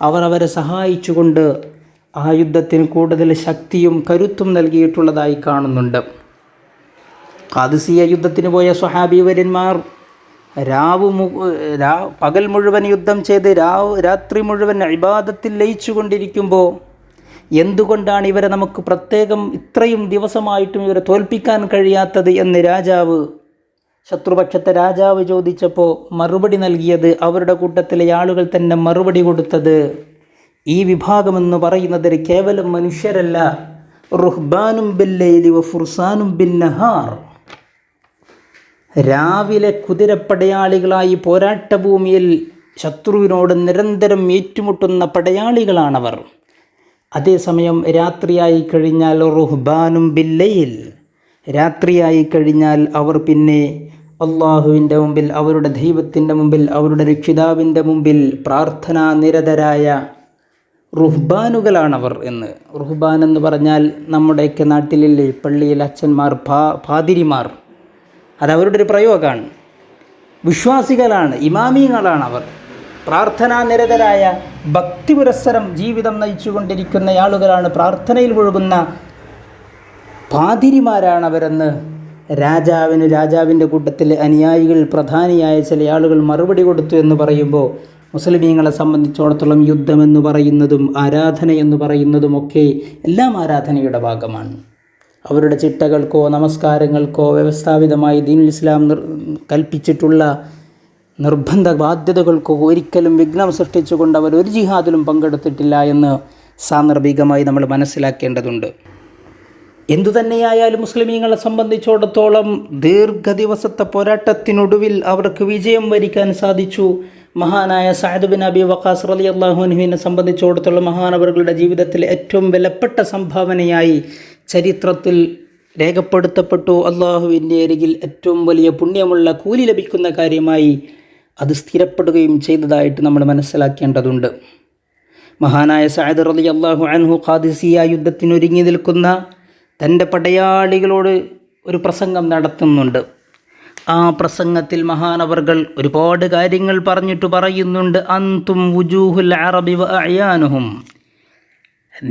അവരെ സഹായിച്ചുകൊണ്ട് ആ യുദ്ധത്തിന് കൂടുതൽ ശക്തിയും കരുത്തും നൽകിയിട്ടുള്ളതായി കാണുന്നുണ്ട്. ഖാദിസിയ യുദ്ധത്തിന് പോയ സ്വഹാബി വര്യന്മാർ പകൽ മുഴുവൻ യുദ്ധം ചെയ്ത് രാത്രി മുഴുവൻ ഇബാദത്തിൽ ലയിച്ചു കൊണ്ടിരിക്കുമ്പോൾ എന്തുകൊണ്ടാണ് ഇവരെ നമുക്ക് പ്രത്യേകം ഇത്രയും ദിവസമായിട്ടും ഇവരെ തോൽപ്പിക്കാൻ കഴിയാത്തത് എന്ന് ശത്രുപക്ഷത്തെ രാജാവ് ചോദിച്ചപ്പോൾ മറുപടി നൽകിയത്, അവരുടെ കൂട്ടത്തിലെ ആളുകൾ തന്നെ മറുപടി കൊടുത്തത്, ഈ വിഭാഗമെന്ന് പറയുന്നത് കേവലം മനുഷ്യരല്ല, റുഹ്ബാനും ബില്ലൈലി വ ഫുർസാനും ബിന്നഹാർ, രാവിലെ കുതിരപ്പടയാളികളായി പോരാട്ടഭൂമിയിൽ ശത്രുവിനോട് നിരന്തരം ഏറ്റുമുട്ടുന്ന പടയാളികളാണവർ. അതേസമയം രാത്രിയായി കഴിഞ്ഞാൽ റുഹ്ബാനും ബില്ലൈൽ, രാത്രിയായി കഴിഞ്ഞാൽ അവർ പിന്നെ അള്ളാഹുവിൻ്റെ മുമ്പിൽ, അവരുടെ ദൈവത്തിൻ്റെ മുമ്പിൽ, അവരുടെ രക്ഷിതാവിൻ്റെ മുമ്പിൽ പ്രാർത്ഥനാ നിരതരായ റുഹ്ബാനുകളാണവർ എന്ന്. റുഹ്ബാൻ എന്ന് പറഞ്ഞാൽ നമ്മുടെയൊക്കെ നാട്ടിലില്ലേ പള്ളിയിൽ അച്ഛന്മാർ, പാതിരിമാർ, അതവരുടെ ഒരു പ്രയോഗമാണ്. വിശ്വാസികളാണ്, ഇമാമിയങ്ങളാണ് അവർ. പ്രാർത്ഥനാ നിരതരായ ഭക്തിപുരസ്സരം ജീവിതം നയിച്ചുകൊണ്ടിരിക്കുന്ന ആളുകളാണ്, പ്രാർത്ഥനയിൽ മുഴുകുന്ന പാതിരിമാരാണവരെന്ന് രാജാവിൻ്റെ കൂട്ടത്തിലെ അനുയായികൾ, പ്രധാനിയായ ചില ആളുകൾ മറുപടി കൊടുത്തു എന്ന് പറയുമ്പോൾ, മുസ്ലിമീങ്ങളെ സംബന്ധിച്ചിടത്തോളം യുദ്ധമെന്ന് പറയുന്നതും ആരാധന എന്ന് പറയുന്നതുമൊക്കെ എല്ലാം ആരാധനയുടെ ഭാഗമാണ്. അവരുടെ ചിട്ടകൾക്കോ നമസ്കാരങ്ങൾക്കോ വ്യവസ്ഥാപിതമായി ദീനുൽ ഇസ്ലാം കൽപ്പിച്ചിട്ടുള്ള നിർബന്ധ ബാധ്യതകൾക്കോ ഒരിക്കലും വിഘ്നം സൃഷ്ടിച്ചുകൊണ്ട് അവർ ഒരു ജിഹാദിലും പങ്കെടുത്തിട്ടില്ല എന്ന് സാന്ദർഭികമായി നമ്മൾ മനസ്സിലാക്കേണ്ടതുണ്ട്. എന്തുതന്നെയായാലും മുസ്ലിമീങ്ങളെ സംബന്ധിച്ചിടത്തോളം ദീർഘദിവസത്തെ പോരാട്ടത്തിനൊടുവിൽ അവർക്ക് വിജയം വരിക്കാൻ സാധിച്ചു. മഹാനായ സഅദ് ബിൻ അബി വഖാസ് റളിയല്ലാഹു അൻഹുവിനെ സംബന്ധിച്ചിടത്തോളം മഹാനവറുകളുടെ ജീവിതത്തിലെ ഏറ്റവും വിലപ്പെട്ട സംഭാവനയായി ചരിത്രത്തിൽ രേഖപ്പെടുത്തപ്പെട്ടു. അള്ളാഹുവിൻ്റെ അരികിൽ ഏറ്റവും വലിയ പുണ്യമുള്ള കൂലി ലഭിക്കുന്ന കാര്യമായി അത് സ്ഥിരപ്പെടുകയും ചെയ്തതായിട്ട് നമ്മൾ മനസ്സിലാക്കേണ്ടതുണ്ട്. മഹാനായ സഅദ് റളിയല്ലാഹു അൻഹു ഖാദിസിയ യുദ്ധത്തിനൊരുങ്ങി നിൽക്കുന്ന തൻ്റെ പടയാളികളോട് ഒരു പ്രസംഗം നടത്തുന്നുണ്ട്. ആ പ്രസംഗത്തിൽ മഹാനവർകൾ ഒരുപാട് കാര്യങ്ങൾ പറഞ്ഞിട്ട് പറയുന്നുണ്ട്, അന്തും വുജൂഹുൽ അറബി വ അയാനുഹും,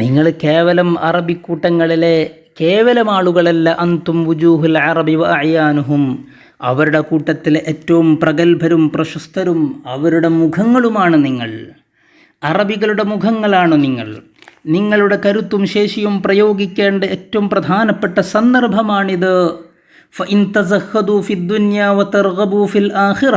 നിങ്ങൾ കേവലം അറബിക്കൂട്ടങ്ങളിലെ കേവലം ആളുകളല്ല, അന്തും വുജൂഹുൽ അറബി വ അയാനുഹും, അവരുടെ കൂട്ടത്തിലെ ഏറ്റവും പ്രഗത്ഭരും പ്രശസ്തരും അവരുടെ മുഖങ്ങളുമാണ് നിങ്ങൾ, അറബികളുടെ മുഖങ്ങളാണ് നിങ്ങൾ. നിങ്ങളുടെ കരുത്തും ശേഷിയും പ്രയോഗിക്കേണ്ട ഏറ്റവും പ്രധാനപ്പെട്ട സന്ദർഭമാണിത്. ഫഇൻ തസഹദു ഫിദ്ദുനിയ വതർഗബു ഫിൽ ആഖിറ,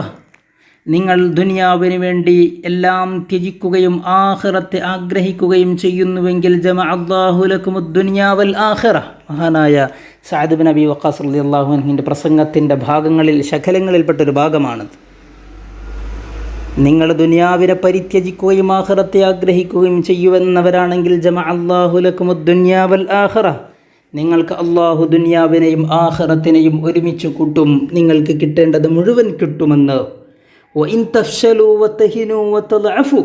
നിങ്ങൾ ദുനിയാവിന് വേണ്ടി എല്ലാം ത്യജിക്കുകയും ആഖിറത്തെ ആഗ്രഹിക്കുകയും ചെയ്യുന്നുവെങ്കിൽ ജമഅല്ലാഹു ലക്കുമുദ്ദുനിയ വൽ ആഖിറ. മഹാനായ സഅദ് ബിൻ അബി വഖാസ് റളിയല്ലാഹു അൻഹുവിൻ്റെ പ്രസംഗത്തിൻ്റെ ഭാഗങ്ങളിൽ ശകലങ്ങളിൽപ്പെട്ടൊരു ഭാഗമാണത്. നിങ്ങൾ ദുനിയാവിനെ പരിത്യജിക്കുകയും ആഖിറത്തെ ആഗ്രഹിക്കുകയും ചെയ്യുമെന്നവരാണെങ്കിൽ ജമഅല്ലാഹു ലക്കുമുദ്ദുനിയ വൽ ആഖിറ, നിങ്ങൾക്ക് അള്ളാഹു ദുനിയാവിനെയും ആഖിറത്തിനെയും ഒരുമിച്ച് കൂട്ടും, നിങ്ങൾക്ക് കിട്ടേണ്ടത് മുഴുവൻ കിട്ടുമെന്ന്. വഇൻ തഫ്ശലു വതഹിനു വതളഅഫു,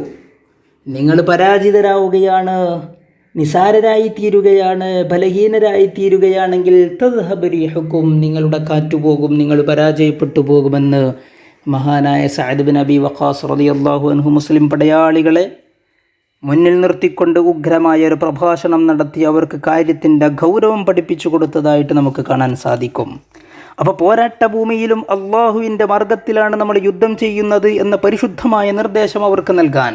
നിങ്ങൾ പരാജിതരാവുകയാണ്, നിസാരരായി തീരുകയാണ്, ബലഹീനരായി തീരുകയാണെങ്കിൽ തദ്ഹബു റീഹുക്കും, നിങ്ങളുടെ കാറ്റുപോകും, നിങ്ങൾ പരാജയപ്പെട്ടു പോകുമെന്ന് മഹാനായ സഅദ് ബിൻ അബി വഖാസ് റളിയല്ലാഹു അൻഹു മുസ്ലിം പടയാളികളെ മുന്നിൽ നിർത്തിക്കൊണ്ട് ഉഗ്രമായ ഒരു പ്രഭാഷണം നടത്തി അവർക്ക് കാര്യത്തിൻ്റെ ഗൗരവം പഠിപ്പിച്ചു കൊടുത്തതായിട്ട് നമുക്ക് കാണാൻ സാധിക്കും. അപ്പോൾ പോരാട്ടഭൂമിയിലും അള്ളാഹുവിൻ്റെ മാർഗത്തിലാണ് നമ്മൾ യുദ്ധം ചെയ്യുന്നത് എന്ന പരിശുദ്ധമായ നിർദ്ദേശം അവർക്ക് നൽകാൻ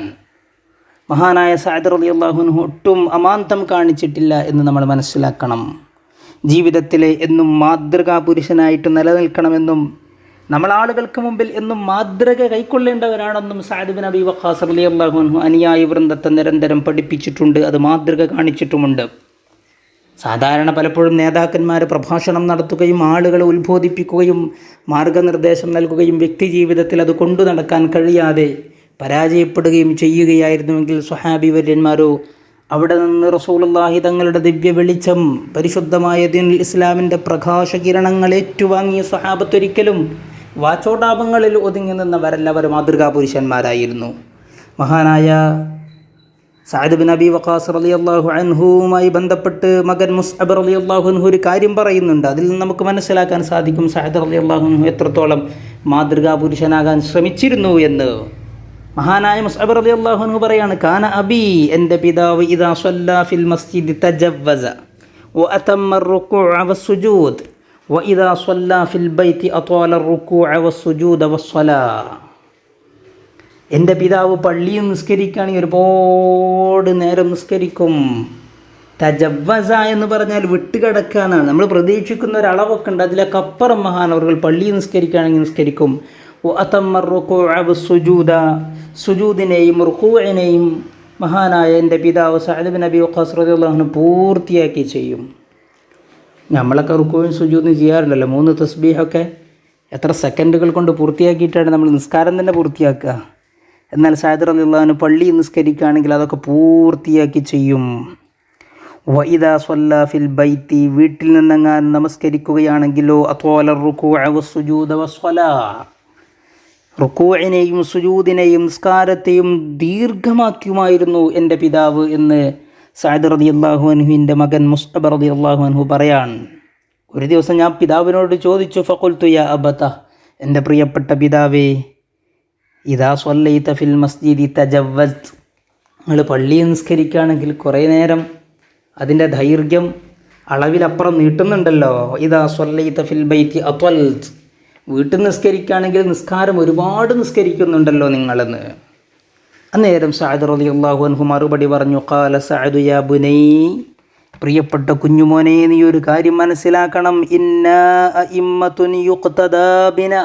മഹാനായ സഅദ് റളിയല്ലാഹു അൻഹു ഒട്ടും അമാന്തം കാണിച്ചിട്ടില്ല എന്ന് നമ്മൾ മനസ്സിലാക്കണം. ജീവിതത്തിലെ എന്നും മാതൃകാ പുരുഷനായിട്ട് നിലനിൽക്കണമെന്നും നമ്മൾ ആളുകൾക്ക് മുമ്പിൽ എന്നും മാതൃക കൈക്കൊള്ളേണ്ടവരാണെന്നും സഅദ് ബിൻ അബി വഖാസ് റളിയല്ലാഹു അൻഹു അനുയായി വൃന്ദത്തെ നിരന്തരം പഠിപ്പിച്ചിട്ടുണ്ട്, അത് മാതൃക കാണിച്ചിട്ടുമുണ്ട്. സാധാരണ പലപ്പോഴും നേതാക്കന്മാർ പ്രഭാഷണം നടത്തുകയും ആളുകളെ ഉത്ബോധിപ്പിക്കുകയും മാർഗനിർദ്ദേശം നൽകുകയും വ്യക്തി ജീവിതത്തിൽ അത് കൊണ്ടു നടക്കാൻ കഴിയാതെ പരാജയപ്പെടുകയും ചെയ്യുകയായിരുന്നുവെങ്കിൽ സ്വഹാബി വര്യന്മാരോ അവിടെ നിന്ന് റസൂലുള്ളാഹി തങ്ങളുടെ ദിവ്യ വെളിച്ചം പരിശുദ്ധമായ ദീനുൽ ഇസ്ലാമിൻ്റെ പ്രകാശകിരണങ്ങൾ ഏറ്റുവാങ്ങിയ സ്വഹാബത്തൊരിക്കലും വാചോടാപങ്ങളിൽ ഒതുങ്ങി നിന്നവരല്ല, അവർ മാതൃകാ പുരുഷന്മാരായിരുന്നു. മഹാനായ സഅദ് ബിൻ അബി വഖാസ് റളിയല്ലാഹു അൻഹുവുമായി ബന്ധപ്പെട്ട് മകൻ മുസ്അബ് റളിയല്ലാഹു അൻഹു ഒരു കാര്യം പറയുന്നുണ്ട്. അതിൽ നിന്ന് നമുക്ക് മനസ്സിലാക്കാൻ സാധിക്കും സഅദ് റളിയല്ലാഹു അൻഹു എത്രത്തോളം മാതൃകാ പുരുഷനാകാൻ ശ്രമിച്ചിരുന്നു എന്ന്. മഹാനായ മുസ്അബ് റളിയല്ലാഹു അൻഹു പറയാണ്, കാന അബി, എൻ്റെ പിതാവ് ഇദാ സ്വല്ലാ ഫിൽ മസ്ജിദ് തജവ്വസ വഅതമ്മ الركوع والسجود وإذا صلى في البيت أطال الركوع والسجود والصلاة. എൻ്റെ പിതാവ് പള്ളിയിൽ നിസ്കരിക്കുകയാണെങ്കിൽ ഒരുപാട് നേരം നിസ്കരിക്കും, തജവ്വസ എന്ന് പറഞ്ഞാൽ വിട്ടുകിടക്കുക എന്നാണ്. നമ്മൾ പ്രതീക്ഷിക്കുന്ന ഒരളവൊക്കെ ഉണ്ട്, അതിലൊക്കെ അപ്പുറം മഹാനവറുകൾ പള്ളി നിസ്കരിക്കുകയാണെങ്കിൽ നിസ്കരിക്കും. സുജൂദിനെയും റുക്കൂഇനെയും മഹാനായ എൻ്റെ പിതാവ് സഅദ് ബിൻ അബി വഖാസ് റളിയല്ലാഹു അൻഹു പൂർത്തിയാക്കി ചെയ്യും. നമ്മളൊക്കെ റുക്കൂഉം സുജൂദും ചെയ്യാറുണ്ടല്ലോ, 3 തസ്ബീഹൊക്കെ എത്ര സെക്കൻഡുകൾ കൊണ്ട് പൂർത്തിയാക്കിയിട്ടാണ് നമ്മൾ നിസ്കാരം തന്നെ പൂർത്തിയാക്കുക. എന്നാൽ സഅദ് റളിയല്ലാഹു അൻഹു പള്ളി നിസ്കരിക്കുകയാണെങ്കിൽ അതൊക്കെ പൂർത്തിയാക്കി ചെയ്യും. വഇദാ സ്വല്ല ഫിൽ ബൈത്തി, വീട്ടിൽ നിന്നെങ്ങാൻ നമസ്കരിക്കുകയാണെങ്കിലോ അത്വാല റുകൂഅ വസ്സുജൂദ വസ്സലാ, റുക്കൂഇനെയും സുജൂദിനെയും നിസ്കാരത്തെയും ദീർഘമാക്കുമായിരുന്നു എൻ്റെ പിതാവ് എന്ന് സഅദ് റളിയല്ലാഹു അൻഹുവിൻ്റെ മകൻ മുസ്അബ് റളിയല്ലാഹു അൻഹു പറയാൻ. ഒരു ദിവസം ഞാൻ പിതാവിനോട് ചോദിച്ചു, ഫഖുൽതു യാ അബത, എൻ്റെ പ്രിയപ്പെട്ട പിതാവേ, ഇദാ സ്വല്ലൈത ഫിൽ മസ്ജിദി തജവ്വസ്, നിങ്ങൾ പള്ളി നിസ്കരിക്കുകയാണെങ്കിൽ കുറേ നേരം അതിൻ്റെ ദൈർഘ്യം അളവിലപ്പുറം നീട്ടുന്നുണ്ടല്ലോ. ഇദാ സ്വല്ലൈത ഫിൽ ബൈത്തി അത്വൽത്, വീട്ടിൽ നിസ്കരിക്കുകയാണെങ്കിൽ നിസ്കാരം ഒരുപാട് നിസ്കരിക്കുന്നുണ്ടല്ലോ നിങ്ങളെന്ന്. അന്നേരം സഅദ് റളിയല്ലാഹു അൻഹു മറുപടി പറഞ്ഞു, ഖാല സഅദു യാ ബുനൈ, പ്രിയപ്പെട്ട കുഞ്ഞുമോനെ, നീ ഒരു കാര്യം മനസ്സിലാക്കണം, ഇന്നാ അഇമ്മത്തുൻ യുഖ്തദാ ബിനാ,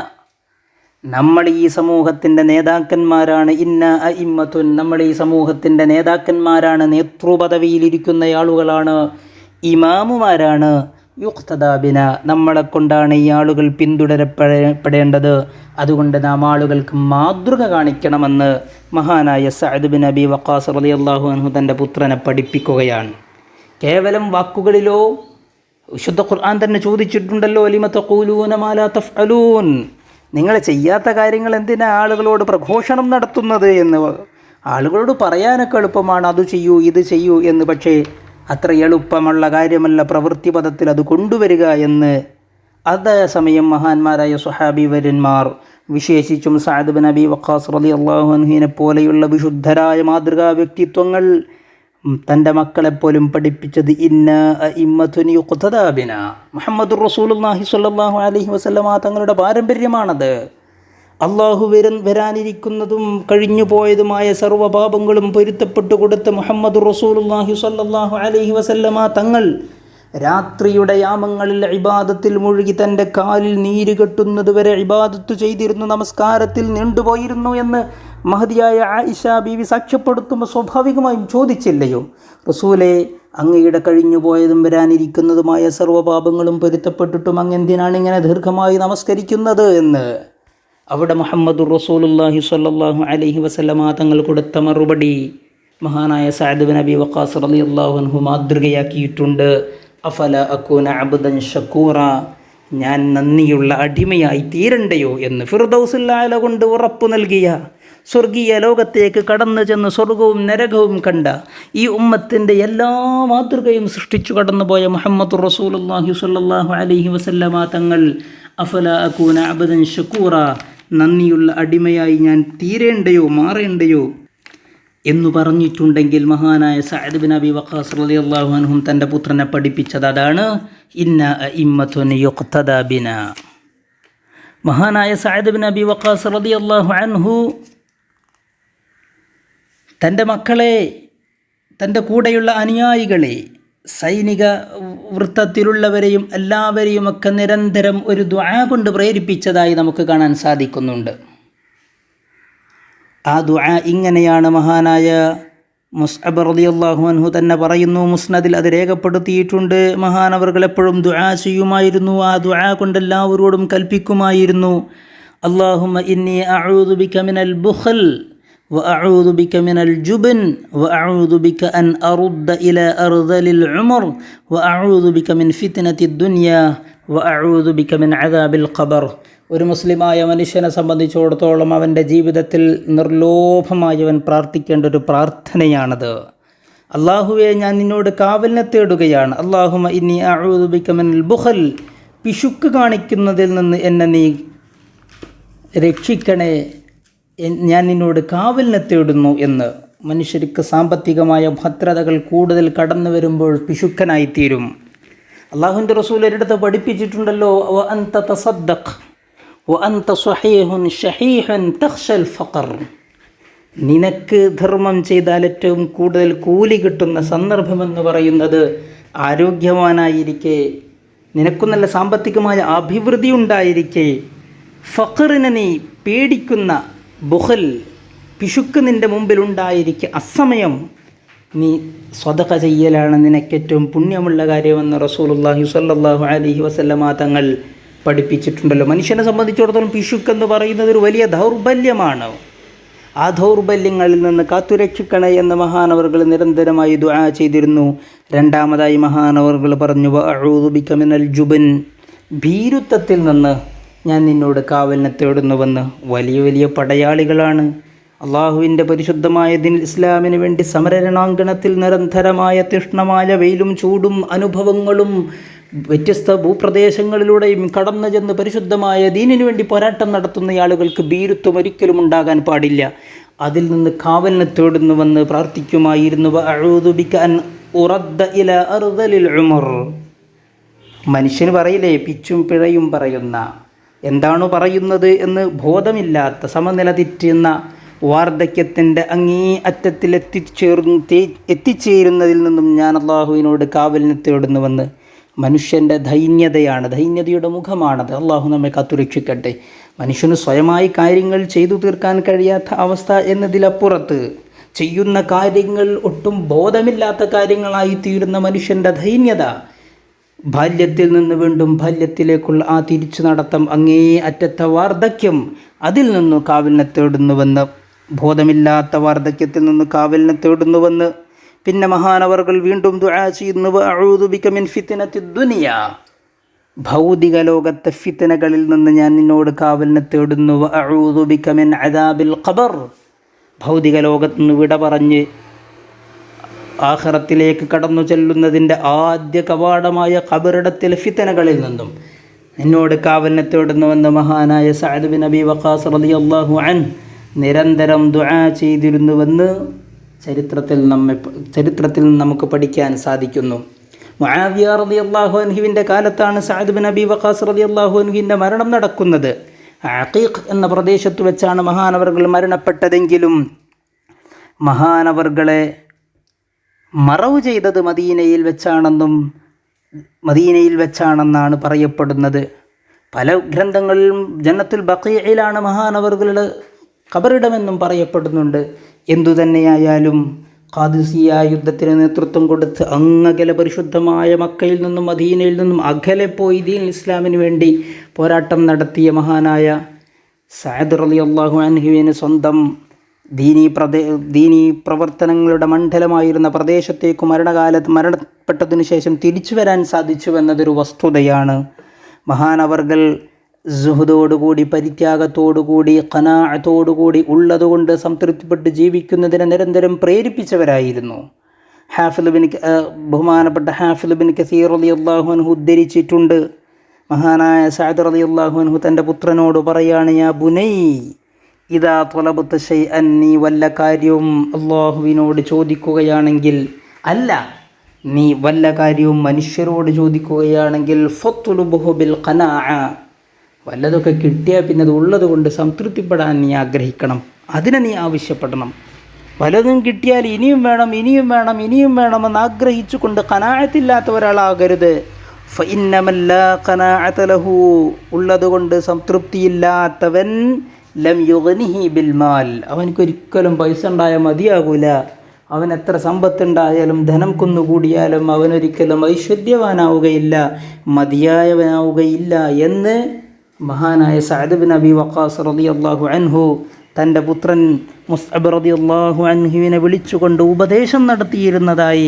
നമ്മൾ ഈ സമൂഹത്തിൻ്റെ നേതാക്കന്മാരാണ്. ഇന്നാ അഇമ്മത്തുൻ, നമ്മൾ ഈ സമൂഹത്തിൻ്റെ നേതാക്കന്മാരാണ്, നേതൃപദവിയിലിരിക്കുന്ന ആളുകളാണ്, ഇമാമുമാരാണ്. യുഖ്തദാ ബിനാ, നമ്മളെ കൊണ്ടാണ് ഈ ആളുകൾ പിന്തുടരപ്പെടേണ്ടത്. അതുകൊണ്ട് നാം ആളുകൾക്ക് മാതൃക കാണിക്കണമെന്ന് മഹാനായ സഅദ് ബിൻ അബി വഖാസ് റളിയല്ലാഹു അൻഹു തൻ്റെ പുത്രനെ പഠിപ്പിക്കുകയാണ്. കേവലം വാക്കുകളിലോ, വിശുദ്ധ ഖുർആൻ തന്നെ ചോദിച്ചിട്ടുണ്ടല്ലോ, ലിമ തഖൂലൂന മാ ലാ തഫ്അലൂൻ, നിങ്ങൾ ചെയ്യാത്ത കാര്യങ്ങൾ എന്തിനാ ആളുകളോട് പ്രഘോഷണം നടത്തുന്നത് എന്ന്. ആളുകളോട് പറയാനൊക്കെ എളുപ്പമാണ്, അത് ചെയ്യൂ ഇത് ചെയ്യൂ എന്ന്, പക്ഷേ അത്ര എളുപ്പമുള്ള കാര്യമല്ല പ്രവൃത്തി പദത്തിൽ അത് കൊണ്ടുവരിക എന്ന്. അതേസമയം മഹാന്മാരായ സ്വഹാബി വര്യന്മാർ, വിശേഷിച്ചും സഅദ് ബിൻ അബി വഖാസ് റളിയല്ലാഹു അൻഹുവിനെ പോലെയുള്ള വിശുദ്ധരായ മാതൃകാ വ്യക്തിത്വങ്ങൾ തൻ്റെ മക്കളെപ്പോലും പഠിപ്പിച്ചത് ഇന്നാ അഇമ്മത്തുൻ യുഖ്തദാ ബിനാ, മുഹമ്മദുർ റസൂലുള്ളാഹി സ്വല്ലല്ലാഹു അലൈഹി വസല്ലമ തങ്ങളുടെ പാരമ്പര്യമാണത്. അള്ളാഹു വരാനിരിക്കുന്നതും കഴിഞ്ഞു പോയതുമായ സർവ്വപാപങ്ങളും പൊരുത്തപ്പെട്ടു കൊടുത്ത മുഹമ്മദുർ റസൂലുള്ളാഹി സ്വല്ലല്ലാഹു അലൈഹി വസല്ലമ തങ്ങൾ രാത്രിയുടെ യാമങ്ങളിൽ ഇബാദത്തിൽ മുഴുകി തൻ്റെ കാലിൽ നീര് കെട്ടുന്നതുവരെ ഇബാദത്ത് ചെയ്തിരുന്നു, നമസ്കാരത്തിൽ നീണ്ടുപോയിരുന്നു എന്ന് മഹദിയായ ആയിഷ ബീവി സാക്ഷ്യപ്പെടുത്തുമ്പോൾ സ്വാഭാവികമായും ചോദിച്ചില്ലയോ, റസൂലേ, അങ്ങയുടെ കഴിഞ്ഞുപോയതും വരാനിരിക്കുന്നതുമായ സർവ്വപാപങ്ങളും പൊരുത്തപ്പെട്ടിട്ടും അങ്ങെന്തിനാണ് ഇങ്ങനെ ദീർഘമായി നമസ്കരിക്കുന്നത് എന്ന്. അവിടെ മുഹമ്മദുർ റസൂലുള്ളാഹി സ്വല്ലല്ലാഹു അലൈഹി വസല്ലമ തങ്ങൾ കൊടുത്ത മറുപടി മഹാനായ സഅദ് ബിൻ അബി വഖാസ് റളിയല്ലാഹു അൻഹു മാതൃകയാക്കിയിട്ടുണ്ട്. അഫല അകൂന അബ്ദൻ ഷക്കൂറ, ഞാൻ നന്ദിയുള്ള അടിമയായി തീരണ്ടയോ എന്ന്. ഫിർദൗസുൽ ആല കൊണ്ട് ഉറപ്പു നൽകിയ സ്വർഗീയ ലോകത്തേക്ക് കടന്നു ചെന്ന് സ്വർഗവും നരകവും കണ്ട ഈ ഉമ്മത്തിൻ്റെ എല്ലാ മാതൃകയും സൃഷ്ടിച്ചു കടന്നുപോയ മുഹമ്മദുർ റസൂലുള്ളാഹി സ്വല്ലല്ലാഹു അലൈഹി വസല്ലമ തങ്ങൾ അഫല അകൂന അബ്ദൻ ഷക്കൂറ, നന്ദിയുള്ള അടിമയായി ഞാൻ തീരേണ്ടയോ മാറേണ്ടയോ എന്നു പറഞ്ഞിട്ടുണ്ടെങ്കിൽ മഹാനായ സഅദ് ബിൻ അബി വഖാസ് റളിയല്ലാഹു അൻഹു തൻ്റെ പുത്രനെ പഠിപ്പിച്ചത് അതാണ്. ഇന്നാ അഇമ്മത്തുൻ യുഖ്തദാ ബിനാ. മഹാനായ സഅദ് ബിൻ അബി വഖാസ് റളിയല്ലാഹു അൻഹു തൻ്റെ മക്കളെ, തൻ്റെ കൂടെയുള്ള അനുയായികളെ, സൈനിക വൃത്തത്തിലുള്ളവരെയും എല്ലാവരെയുമൊക്കെ നിരന്തരം ഒരു ദുആ കൊണ്ട് പ്രേരിപ്പിച്ചതായി നമുക്ക് കാണാൻ സാധിക്കുന്നുണ്ട്. ആ ദുആ ഇങ്ങനെയാണ്. മഹാനായ മുസ്അബ് റളിയല്ലാഹു അൻഹു തന്നെ പറയുന്നു, മുസ്നദിൽ അത് രേഖപ്പെടുത്തിയിട്ടുണ്ട്. മഹാനവർകൾ എപ്പോഴും ദുആ ചെയ്യുമായിരുന്നു. ആ ദുആ കൊണ്ട് എല്ലാവരോടും കൽപ്പിക്കുമായിരുന്നു, അല്ലാഹുമ്മ ഇന്നി അഊദു ബിക മിനൽ ബുഖൽ وأعوذ بك من الجبن وأعوذ بك أن أرد إلى أرذل العمر وأعوذ بك من فتنة الدنيا وأعوذ بك من عذاب القبر. ഒരു മുസ്ലിമായ മനുഷ്യനെ സംബന്ധിച്ചിടത്തോളം അവൻ്റെ ജീവിതത്തിൽ നിർലോഭമായവൻ പ്രാർത്ഥിക്കേണ്ട ഒരു പ്രാർത്ഥനയാണത്. അല്ലാഹുവേ, ഞാൻ നിന്നോട് കാവലിനെ തേടുകയാണ്. അല്ലാഹുമ്മ ഇന്നി അഊദു ബിക മിനൽ ബുഖൽ, പിശുക്ക് കാണിക്കുന്നതിൽ നിന്ന് എന്നെ നീ രക്ഷിക്കണേ, ഞാൻ നിന്നോട് കാവലിനെ തേടുന്നു എന്ന്. മനുഷ്യർക്ക് സാമ്പത്തികമായ ഭദ്രതകൾ കൂടുതൽ കടന്നു വരുമ്പോൾ പിശുക്കനായിത്തീരും. അള്ളാഹുവിൻ്റെ റസൂൽ ഒരിടത്ത് പഠിപ്പിച്ചിട്ടുണ്ടല്ലോ, വ അൻത തസദ്ദഖ് വ അൻത സ്വഹീഹുൻ ഷഹീഹുൻ തഖ്ശൽ ഫഖർ, നിനക്ക് ധർമ്മം ചെയ്താൽ ഏറ്റവും കൂടുതൽ കൂലി കിട്ടുന്ന സന്ദർഭമെന്ന് പറയുന്നത് ആരോഗ്യവാനായിരിക്കെ, നിനക്കു നല്ല സാമ്പത്തികമായ അഭിവൃദ്ധി ഉണ്ടായിരിക്കെ, ഫഖറിനെ നീ പേടിക്കുന്ന ബുഖൽ, പിശുക്ക് നിൻ്റെ മുമ്പിലുണ്ടായിരിക്കെ അസമയം നീ സ്വതക ചെയ്യലാണ് നിനക്കേറ്റവും പുണ്യമുള്ള കാര്യമെന്ന് റസൂലുള്ളാഹി സ്വല്ലല്ലാഹു അലൈഹി വസല്ലമ തങ്ങൾ പഠിപ്പിച്ചിട്ടുണ്ടല്ലോ. മനുഷ്യനെ സംബന്ധിച്ചിടത്തോളം പിശുക്കെന്ന് പറയുന്നത് ഒരു വലിയ ദൗർബല്യമാണ്. ആ ദൗർബല്യങ്ങളിൽ നിന്ന് കാത്തുരക്ഷിക്കണേ എന്ന് മഹാനവറുകൾ നിരന്തരമായി ദുആ ചെയ്തിരുന്നു. രണ്ടാമതായി മഹാനവറുകൾ പറഞ്ഞു, വഅഊദു ബിക മിനൽ ജുബൻ, ഭീരുത്വത്തിൽ നിന്ന് ഞാൻ നിന്നോട് കാവലിനെ തേടുന്നുവെന്ന്. വലിയ വലിയ പടയാളികളാണ്. അള്ളാഹുവിൻ്റെ പരിശുദ്ധമായ ദീൻ ഇസ്ലാമിന് വേണ്ടി സമരരണാങ്കണത്തിൽ നിരന്തരമായ തീഷ്ണമായ വെയിലും ചൂടും അനുഭവങ്ങളും വ്യത്യസ്ത ഭൂപ്രദേശങ്ങളിലൂടെയും കടന്നു ചെന്ന് പരിശുദ്ധമായ ദീനിനു വേണ്ടി പോരാട്ടം നടത്തുന്ന ആളുകൾക്ക് ഭീരുത്വം ഒരിക്കലും ഉണ്ടാകാൻ പാടില്ല. അതിൽ നിന്ന് കാവലിനെ തേടുന്നുവെന്ന് പ്രാർത്ഥിക്കുമായിരുന്നു. വഅഊദു ബിക അൻ ഉറദ്ദ ഇലാ അർദലിൽ ഉമർ. മനുഷ്യന് പറയില്ലേ, പിച്ചും പിഴയും പറയുന്ന, എന്താണു പറയുന്നത് എന്ന് ബോധമില്ലാത്ത, സമനില തെറ്റുന്ന വാർദ്ധക്യത്തിൻ്റെ അങ്ങേ അറ്റത്തിൽ എത്തിച്ചേരുന്നതിൽ നിന്നും ഞാൻ അള്ളാഹുവിനോട് കാവലിനെ തേടുന്നുവെന്ന്. മനുഷ്യൻ്റെ ദൈന്യതയാണ്, ദൈന്യതയുടെ മുഖമാണത്. അള്ളാഹു നമ്മെ കാത്തുരക്ഷിക്കട്ടെ. മനുഷ്യന് സ്വയമായി കാര്യങ്ങൾ ചെയ്തു തീർക്കാൻ കഴിയാത്ത അവസ്ഥ എന്നതിലപ്പുറത്ത് ചെയ്യുന്ന കാര്യങ്ങൾ ഒട്ടും ബോധമില്ലാത്ത കാര്യങ്ങളായി തീരുന്ന മനുഷ്യൻ്റെ ദൈന്യത, ബാല്യത്തിൽ നിന്ന് വീണ്ടും ബാല്യത്തിലേക്കുള്ള ആ തിരിച്ചു നടത്തം, അങ്ങേ അറ്റത്തെ വാർദ്ധക്യം, അതിൽ നിന്നു കാവലിനെ തേടുന്നുവെന്ന്, ബോധമില്ലാത്ത വാർദ്ധക്യത്തിൽ നിന്ന് കാവലിനെ തേടുന്നുവെന്ന്. പിന്നെ മഹാനവറുകൾ വീണ്ടും ദുആ ചെയ്യുന്നു, വഅഊദു ബിക മിൻ ഫിത്നത്തിദ് ദുനിയ, ഭൗതിക ലോകത്തെ ഫിത്നകളിൽ നിന്ന് ഞാൻ നിന്നോട് കാവലിനെ തേടുന്നു. വഅഊദു ബിക മിൻ അദാബിൽ ഖബർ, ഭൗതിക ലോകത്ത് നിന്ന് വിട പറഞ്ഞ് ആഖിറത്തിലേക്ക് കടന്നു ചെല്ലുന്നതിൻ്റെ ആദ്യ കവാടമായ ഖബറിടത്തിലെ ഫിത്നകളിൽ നിന്നും നിന്നോട് കാവലിനെ തേടുന്നുവെന്ന് മഹാനായ സഅദ് ബിൻ അബി വഖാസ് റളിയല്ലാഹു അൻഹു നിരന്തരം ദുആ ചെയ്തിരുന്നുവെന്ന് ചരിത്രത്തിൽ നമുക്ക് പഠിക്കാൻ സാധിക്കുന്നു. മുആവിയ റളിയല്ലാഹു അൻഹുവിൻ്റെ കാലത്താണ് സഅദ് ബിൻ അബി വഖാസ് റളിയല്ലാഹു അൻഹുവിൻ്റെ മരണം നടക്കുന്നത്. അഖീഖ് എന്ന പ്രദേശത്ത് വെച്ചാണ് മഹാനവറുകൾ മരണപ്പെട്ടതെങ്കിലും മഹാനവറുകളെ മറവ് ചെയ്തത് മദീനയിൽ വെച്ചാണെന്നാണ് പറയപ്പെടുന്നത്. പല ഗ്രന്ഥങ്ങളിലും ജന്നത്തുൽ ബഖീഇലാണ് മഹാനവറുകളുടെ ഖബറിടമെന്നും പറയപ്പെടുന്നുണ്ട്. എന്തുതന്നെയായാലും ഖാദിസിയ യുദ്ധത്തിന് നേതൃത്വം കൊടുത്ത് അങ്ങകലെ പരിശുദ്ധമായ മക്കയിൽ നിന്നും മദീനയിൽ നിന്നും അകലെ പോയി ദീൻ ഇസ്ലാമിന് വേണ്ടി പോരാട്ടം നടത്തിയ മഹാനായ സഅദ് റളിയല്ലാഹു അൻഹുവിന് സ്വന്തം ദീനീ പ്രവർത്തനങ്ങളുടെ മണ്ഡലമായിരുന്ന പ്രദേശത്തേക്ക് മരണപ്പെട്ടതിനു ശേഷം തിരിച്ചു വരാൻ സാധിച്ചുവെന്നതൊരു വസ്തുതയാണ്. മഹാനവർകൾ സുഹദോടുകൂടി, പരിത്യാഗത്തോടുകൂടി, ഖനാഅത്തോടുകൂടി ഉള്ളതുകൊണ്ട് സംതൃപ്തിപ്പെട്ട് ജീവിക്കുന്നതിനെ നിരന്തരം പ്രേരിപ്പിച്ചവരായിരുന്നു. ബഹുമാനപ്പെട്ട ഹാഫിദ് ബിൻ കസീർ റളിയല്ലാഹു അൻഹു ഉദ്ധരിച്ചിട്ടുണ്ട്. മഹാനായ സഅദ് റളിയല്ലാഹു അൻഹു തൻ്റെ പുത്രനോട് പറയാണ്, യാ ബുനൈ ഇദാ ത്വലബ്ത ശൈഅൻ, നീ വല്ല കാര്യവും അള്ളാഹുവിനോട് ചോദിക്കുകയാണെങ്കിൽ, അല്ല നീ വല്ല കാര്യവും മനുഷ്യരോട് ചോദിക്കുകയാണെങ്കിൽ, ഫത്ലുബ്ഹു ബിൽ ഖനാഅ, വല്ലതൊക്കെ കിട്ടിയാൽ പിന്നെ അത് ഉള്ളത് കൊണ്ട് സംതൃപ്തിപ്പെടാൻ നീ ആഗ്രഹിക്കണം, അതിനെ നീ ആവശ്യപ്പെടണം. വല്ലതും കിട്ടിയാൽ ഇനിയും വേണം ഇനിയും വേണം ഇനിയും വേണമെന്ന് ആഗ്രഹിച്ചു കൊണ്ട് ഖനാഅത്തില്ലാത്ത ഒരാളാകരുത്. ഫഇന്നമൻ ലാ ഖനാഅത ലഹു, ഉള്ളതുകൊണ്ട് സംതൃപ്തിയില്ലാത്തവൻ ലം യുഗ്നിഹി ബിൽ മാൽ, അവനക്കൊരിക്കലും പൈസ ഉണ്ടായാൽ മതിയാകൂല. അവൻ എത്ര സമ്പത്തുണ്ടായാലും ധനം കുന്നുകൂടിയാലും അവനൊരിക്കലും ഐശ്വര്യവാനാവുകയില്ല, മതിയായവനാവുകയില്ല എന്ന് മഹാനായ സഅദ് ബിൻ അബി വഖാസ് റളിയല്ലാഹു അൻഹു തൻ്റെ പുത്രൻ മുസ്അബ് റളിയല്ലാഹു അൻഹുവിനെ വിളിച്ചുകൊണ്ട് ഉപദേശം നടത്തിയിരുന്നതായി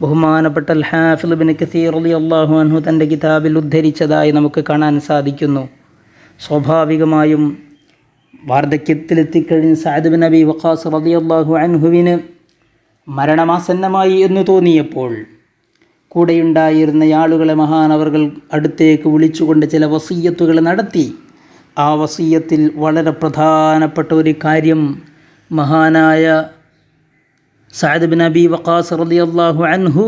ബഹുമാനപ്പെട്ട ഹാഫിദ് ബിൻ കസീർ റളിയല്ലാഹു അൻഹു തൻ്റെ കിതാബിൽ ഉദ്ധരിച്ചതായി നമുക്ക് കാണാൻ സാധിക്കുന്നു. സ്വാഭാവികമായും വാർദ്ധക്യത്തിലെത്തിക്കഴിഞ്ഞ സഅദ് ബിൻ അബി വഖാസ് റളിയല്ലാഹു അൻഹുവിന് മരണമാസന്നമായി എന്ന് തോന്നിയപ്പോൾ കൂടെയുണ്ടായിരുന്ന ആളുകളെ മഹാനവറുകൾ അടുത്തേക്ക് വിളിച്ചുകൊണ്ട് ചില വസിയ്യത്തുകൾ നടത്തി. ആ വസിയ്യത്തിൽ വളരെ പ്രധാനപ്പെട്ട ഒരു കാര്യം മഹാനായ സഅദ് ബിൻ അബി വഖാസ് റളിയല്ലാഹു അൻഹു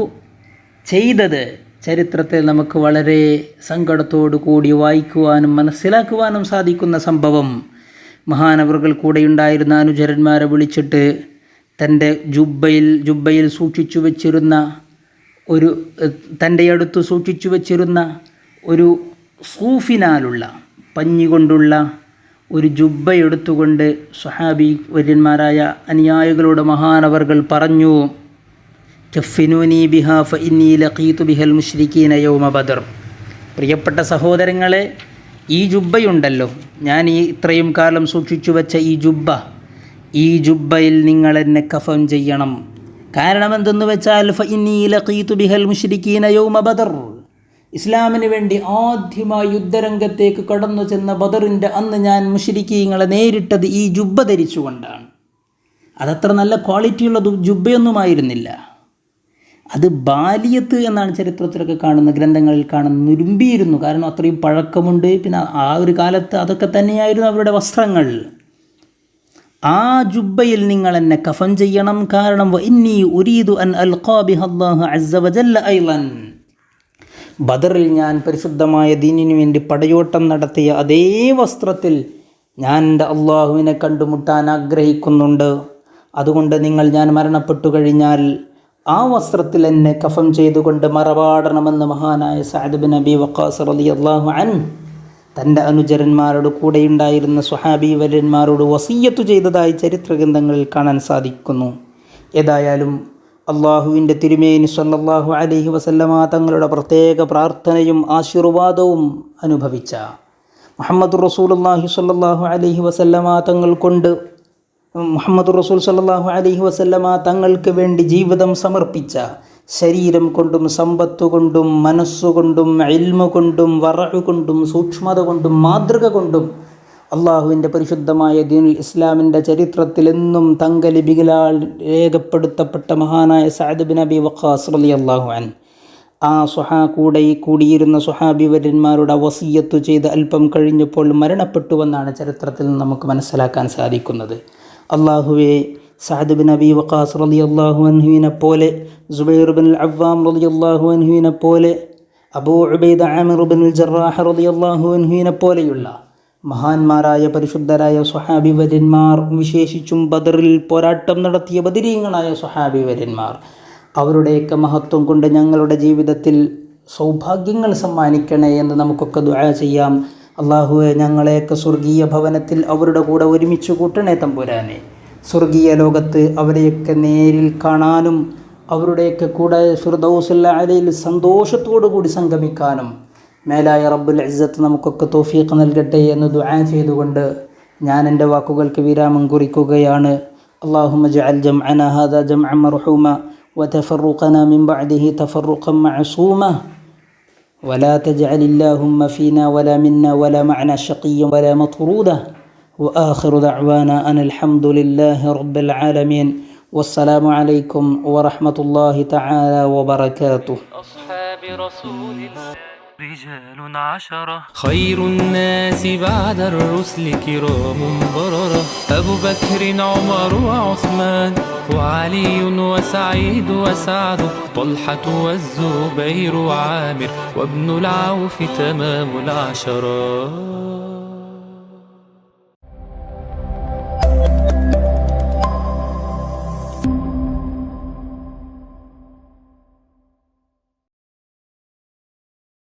ചെയ്തത് ചരിത്രത്തിൽ നമുക്ക് വളരെ സങ്കടത്തോടു കൂടി വായിക്കുവാനും മനസ്സിലാക്കുവാനും സാധിക്കുന്ന സംഭവം. മഹാനവറുകൾ കൂടെയുണ്ടായിരുന്ന അനുചരന്മാരെ വിളിച്ചിട്ട് തൻ്റെ ജുബ്ബയിൽ സൂക്ഷിച്ചു വച്ചിരുന്ന തൻ്റെ അടുത്ത് സൂക്ഷിച്ചു വച്ചിരുന്ന ഒരു സൂഫിനാലുള്ള പഞ്ഞി കൊണ്ടുള്ള ഒരു ജുബ്ബ എടുത്തുകൊണ്ട് സ്വഹാബി വര്യന്മാരായ അനുയായികളോട് മഹാനവറുകൾ പറഞ്ഞു, കഫിനൂനി ബിഹാ ഫഇന്നി ലഖീതു ബിഹൽ മുശ്രിക്കീന യൗമ ബദർ. പ്രിയപ്പെട്ട സഹോദരങ്ങളെ, ഈ ജുബ്ബയുണ്ടല്ലോ, ഞാൻ ഇത്രയും കാലം സൂക്ഷിച്ചു വെച്ച ഈ ജുബ്ബയിൽ നിങ്ങൾ എന്നെ കഫൻ ചെയ്യണം. കാരണം എന്തെന്ന് വെച്ചാൽ ഫഇന്നി ലഖീതു ബിഹൽ മുശ്രിക്കീന യൗമ ബദർ, ഇസ്ലാമിന് വേണ്ടി ആദ്യമായി യുദ്ധരംഗത്തേക്ക് കടന്നു ചെന്ന ബദറിൻ്റെ അന്ന് ഞാൻ മുശ്രിക്കീങ്ങളെ നേരിട്ടത് ഈ ജുബ്ബ ധരിച്ചുകൊണ്ടാണ്. അതത്ര നല്ല ക്വാളിറ്റിയുള്ള ജുബ്ബയൊന്നുമായിരുന്നില്ല. അത് ബാലിയത്ത് എന്നാണ് ചരിത്രത്തിലൊക്കെ കാണുന്ന ഗ്രന്ഥങ്ങളിൽ കാണുന്ന നുരുമ്പിയിരുന്നു. കാരണം അത്രയും പഴക്കമുണ്ട്. പിന്നെ ആ ഒരു കാലത്ത് അതൊക്കെ തന്നെയായിരുന്നു അവരുടെ വസ്ത്രങ്ങൾ. ആ ജുബ്ബയിൽ നിങ്ങൾ എന്നെ കഫൻ ചെയ്യണം. കാരണം ഇന്നി ഉരീദു അൻ അൽഖാ ബിഹല്ലാഹു അസ്സ വജല്ല ഐളൻ, ബദറിൽ ഞാൻ പരിശുദ്ധമായ ദീനിനു വേണ്ടി പടയോട്ടം നടത്തിയ അതേ വസ്ത്രത്തിൽ ഞാൻ എൻ്റെ അള്ളാഹുവിനെ കണ്ടുമുട്ടാൻ ആഗ്രഹിക്കുന്നുണ്ട്. അതുകൊണ്ട് ഞാൻ മരണപ്പെട്ടു കഴിഞ്ഞാൽ ആ വസ്ത്രത്തിൽ എന്നെ കഫൻ ചെയ്തുകൊണ്ട് മറപാടണമെന്ന് മഹാനായ സഅദ് ബിൻ അബി വഖാസ് റളിയല്ലാഹു അൻഹു തൻ്റെ അനുചരന്മാരോട് കൂടെയുണ്ടായിരുന്ന സ്വഹാബി വര്യന്മാരോട് വസിയ്യത്ത് ചെയ്തതായി ചരിത്രഗ്രന്ഥങ്ങളിൽ കാണാൻ സാധിക്കുന്നു. ഏതായാലും അള്ളാഹുവിൻ്റെ തിരുമേനി സ്വല്ലല്ലാഹു അലൈഹി വസല്ലമ തങ്ങളുടെ പ്രത്യേക പ്രാർത്ഥനയും ആശീർവാദവും അനുഭവിച്ച മുഹമ്മദ് റസൂലുള്ളാഹി സ്വല്ലല്ലാഹു അലൈഹി വസല്ലമ തങ്ങൾക്ക് വേണ്ടി ജീവിതം സമർപ്പിച്ച, ശരീരം കൊണ്ടും സമ്പത്ത് കൊണ്ടും മനസ്സുകൊണ്ടും ഇൽമു കൊണ്ടും വറഉ കൊണ്ടും സൂക്ഷ്മത കൊണ്ടും മാതൃക കൊണ്ടും അള്ളാഹുവിൻ്റെ പരിശുദ്ധമായ ദീനുൽ ഇസ്ലാമിൻ്റെ ചരിത്രത്തിൽ എന്നും തങ്കലിപികളാൽ രേഖപ്പെടുത്തപ്പെട്ട മഹാനായ സഅദ് ബിൻ അബി വഖാസ് റളിയല്ലാഹു അൻഹു ആ കൂടിയിരുന്ന സ്വഹാബി വര്യന്മാരുടെ വസിയ്യത്ത് ചെയ്ത് അല്പം കഴിഞ്ഞപ്പോൾ മരണപ്പെട്ടുവെന്നാണ് ചരിത്രത്തിൽ നമുക്ക് മനസ്സിലാക്കാൻ സാധിക്കുന്നത്. അള്ളാഹുവെ, സഅദ് ബിൻ അബി വഖാസ് റളിയല്ലാഹു അൻഹുവിനെ പോലെ, സുബൈർ ബിൻ അവ്വാം റളിയല്ലാഹു അൻഹുവിനെ പോലെ, അബൂ ഉബൈദ ആമിർ ബിൻ ജറാഹ് റളിയല്ലാഹു അൻഹുവിനെ പോലെയുള്ള മഹാന്മാരായ പരിശുദ്ധരായ സ്വഹാബി വര്യന്മാർ, വിശേഷിച്ചും ബദറിൽ പോരാട്ടം നടത്തിയ ബദരീങ്ങളായ സ്വഹാബി വര്യന്മാർ, അവരുടെയൊക്കെ മഹത്വം കൊണ്ട് ഞങ്ങളുടെ ജീവിതത്തിൽ സൗഭാഗ്യങ്ങൾ സമ്മാനിക്കണേ എന്ന് നമുക്കൊക്കെ ദുആ ചെയ്യാം. അള്ളാഹുവെ, ഞങ്ങളെയൊക്കെ സ്വർഗീയ ഭവനത്തിൽ അവരുടെ കൂടെ ഒരുമിച്ച് കൂട്ടണേ തമ്പുരാനെ. സ്വർഗീയ ലോകത്ത് അവരെയൊക്കെ നേരിൽ കാണാനും അവരുടെയൊക്കെ കൂടെ ഫിർദൗസുൽ അലയിൽ സന്തോഷത്തോടു കൂടി സംഗമിക്കാനും മേലായ റബ്ബുൽ ഇസ്സത്ത് നമുക്കൊക്കെ തൗഫീഖ് നൽകട്ടെ എന്ന് ദുആ ചെയ്തുകൊണ്ട് ഞാൻ എൻ്റെ വാക്കുകൾക്ക് വിരാമം കുറിക്കുകയാണ്. അല്ലാഹുമ്മ ജഅൽ ജംഅനാ ഹാദാ ജംഅൻ മർഹൂമ വതഫറഖനാ മിൻ ബഅദിഹി തഫറഖൻ മഅസൂമ വലാ തജ്അൽ അല്ലാഹുമ്മ ഫീനാ വലാ മിന്നാ വലാ മഅനാ ശഖിയ്യൻ വലാ മത്റൂദ വആഖിറു ദഅവാനാ അനിൽ ഹംദുലില്ലാഹി റബ്ബിൽ ആലമീൻ. والسلام عليكم ورحمة الله تعالى وبركاته. أصحاب رسول الله رجال عشرة، خير الناس بعد الرسل كرام بررة، أبو بكر عمر وعثمان وعلي وسعيد وسعد، طلحة والزبير وعامر وابن العوف تمام العشرة.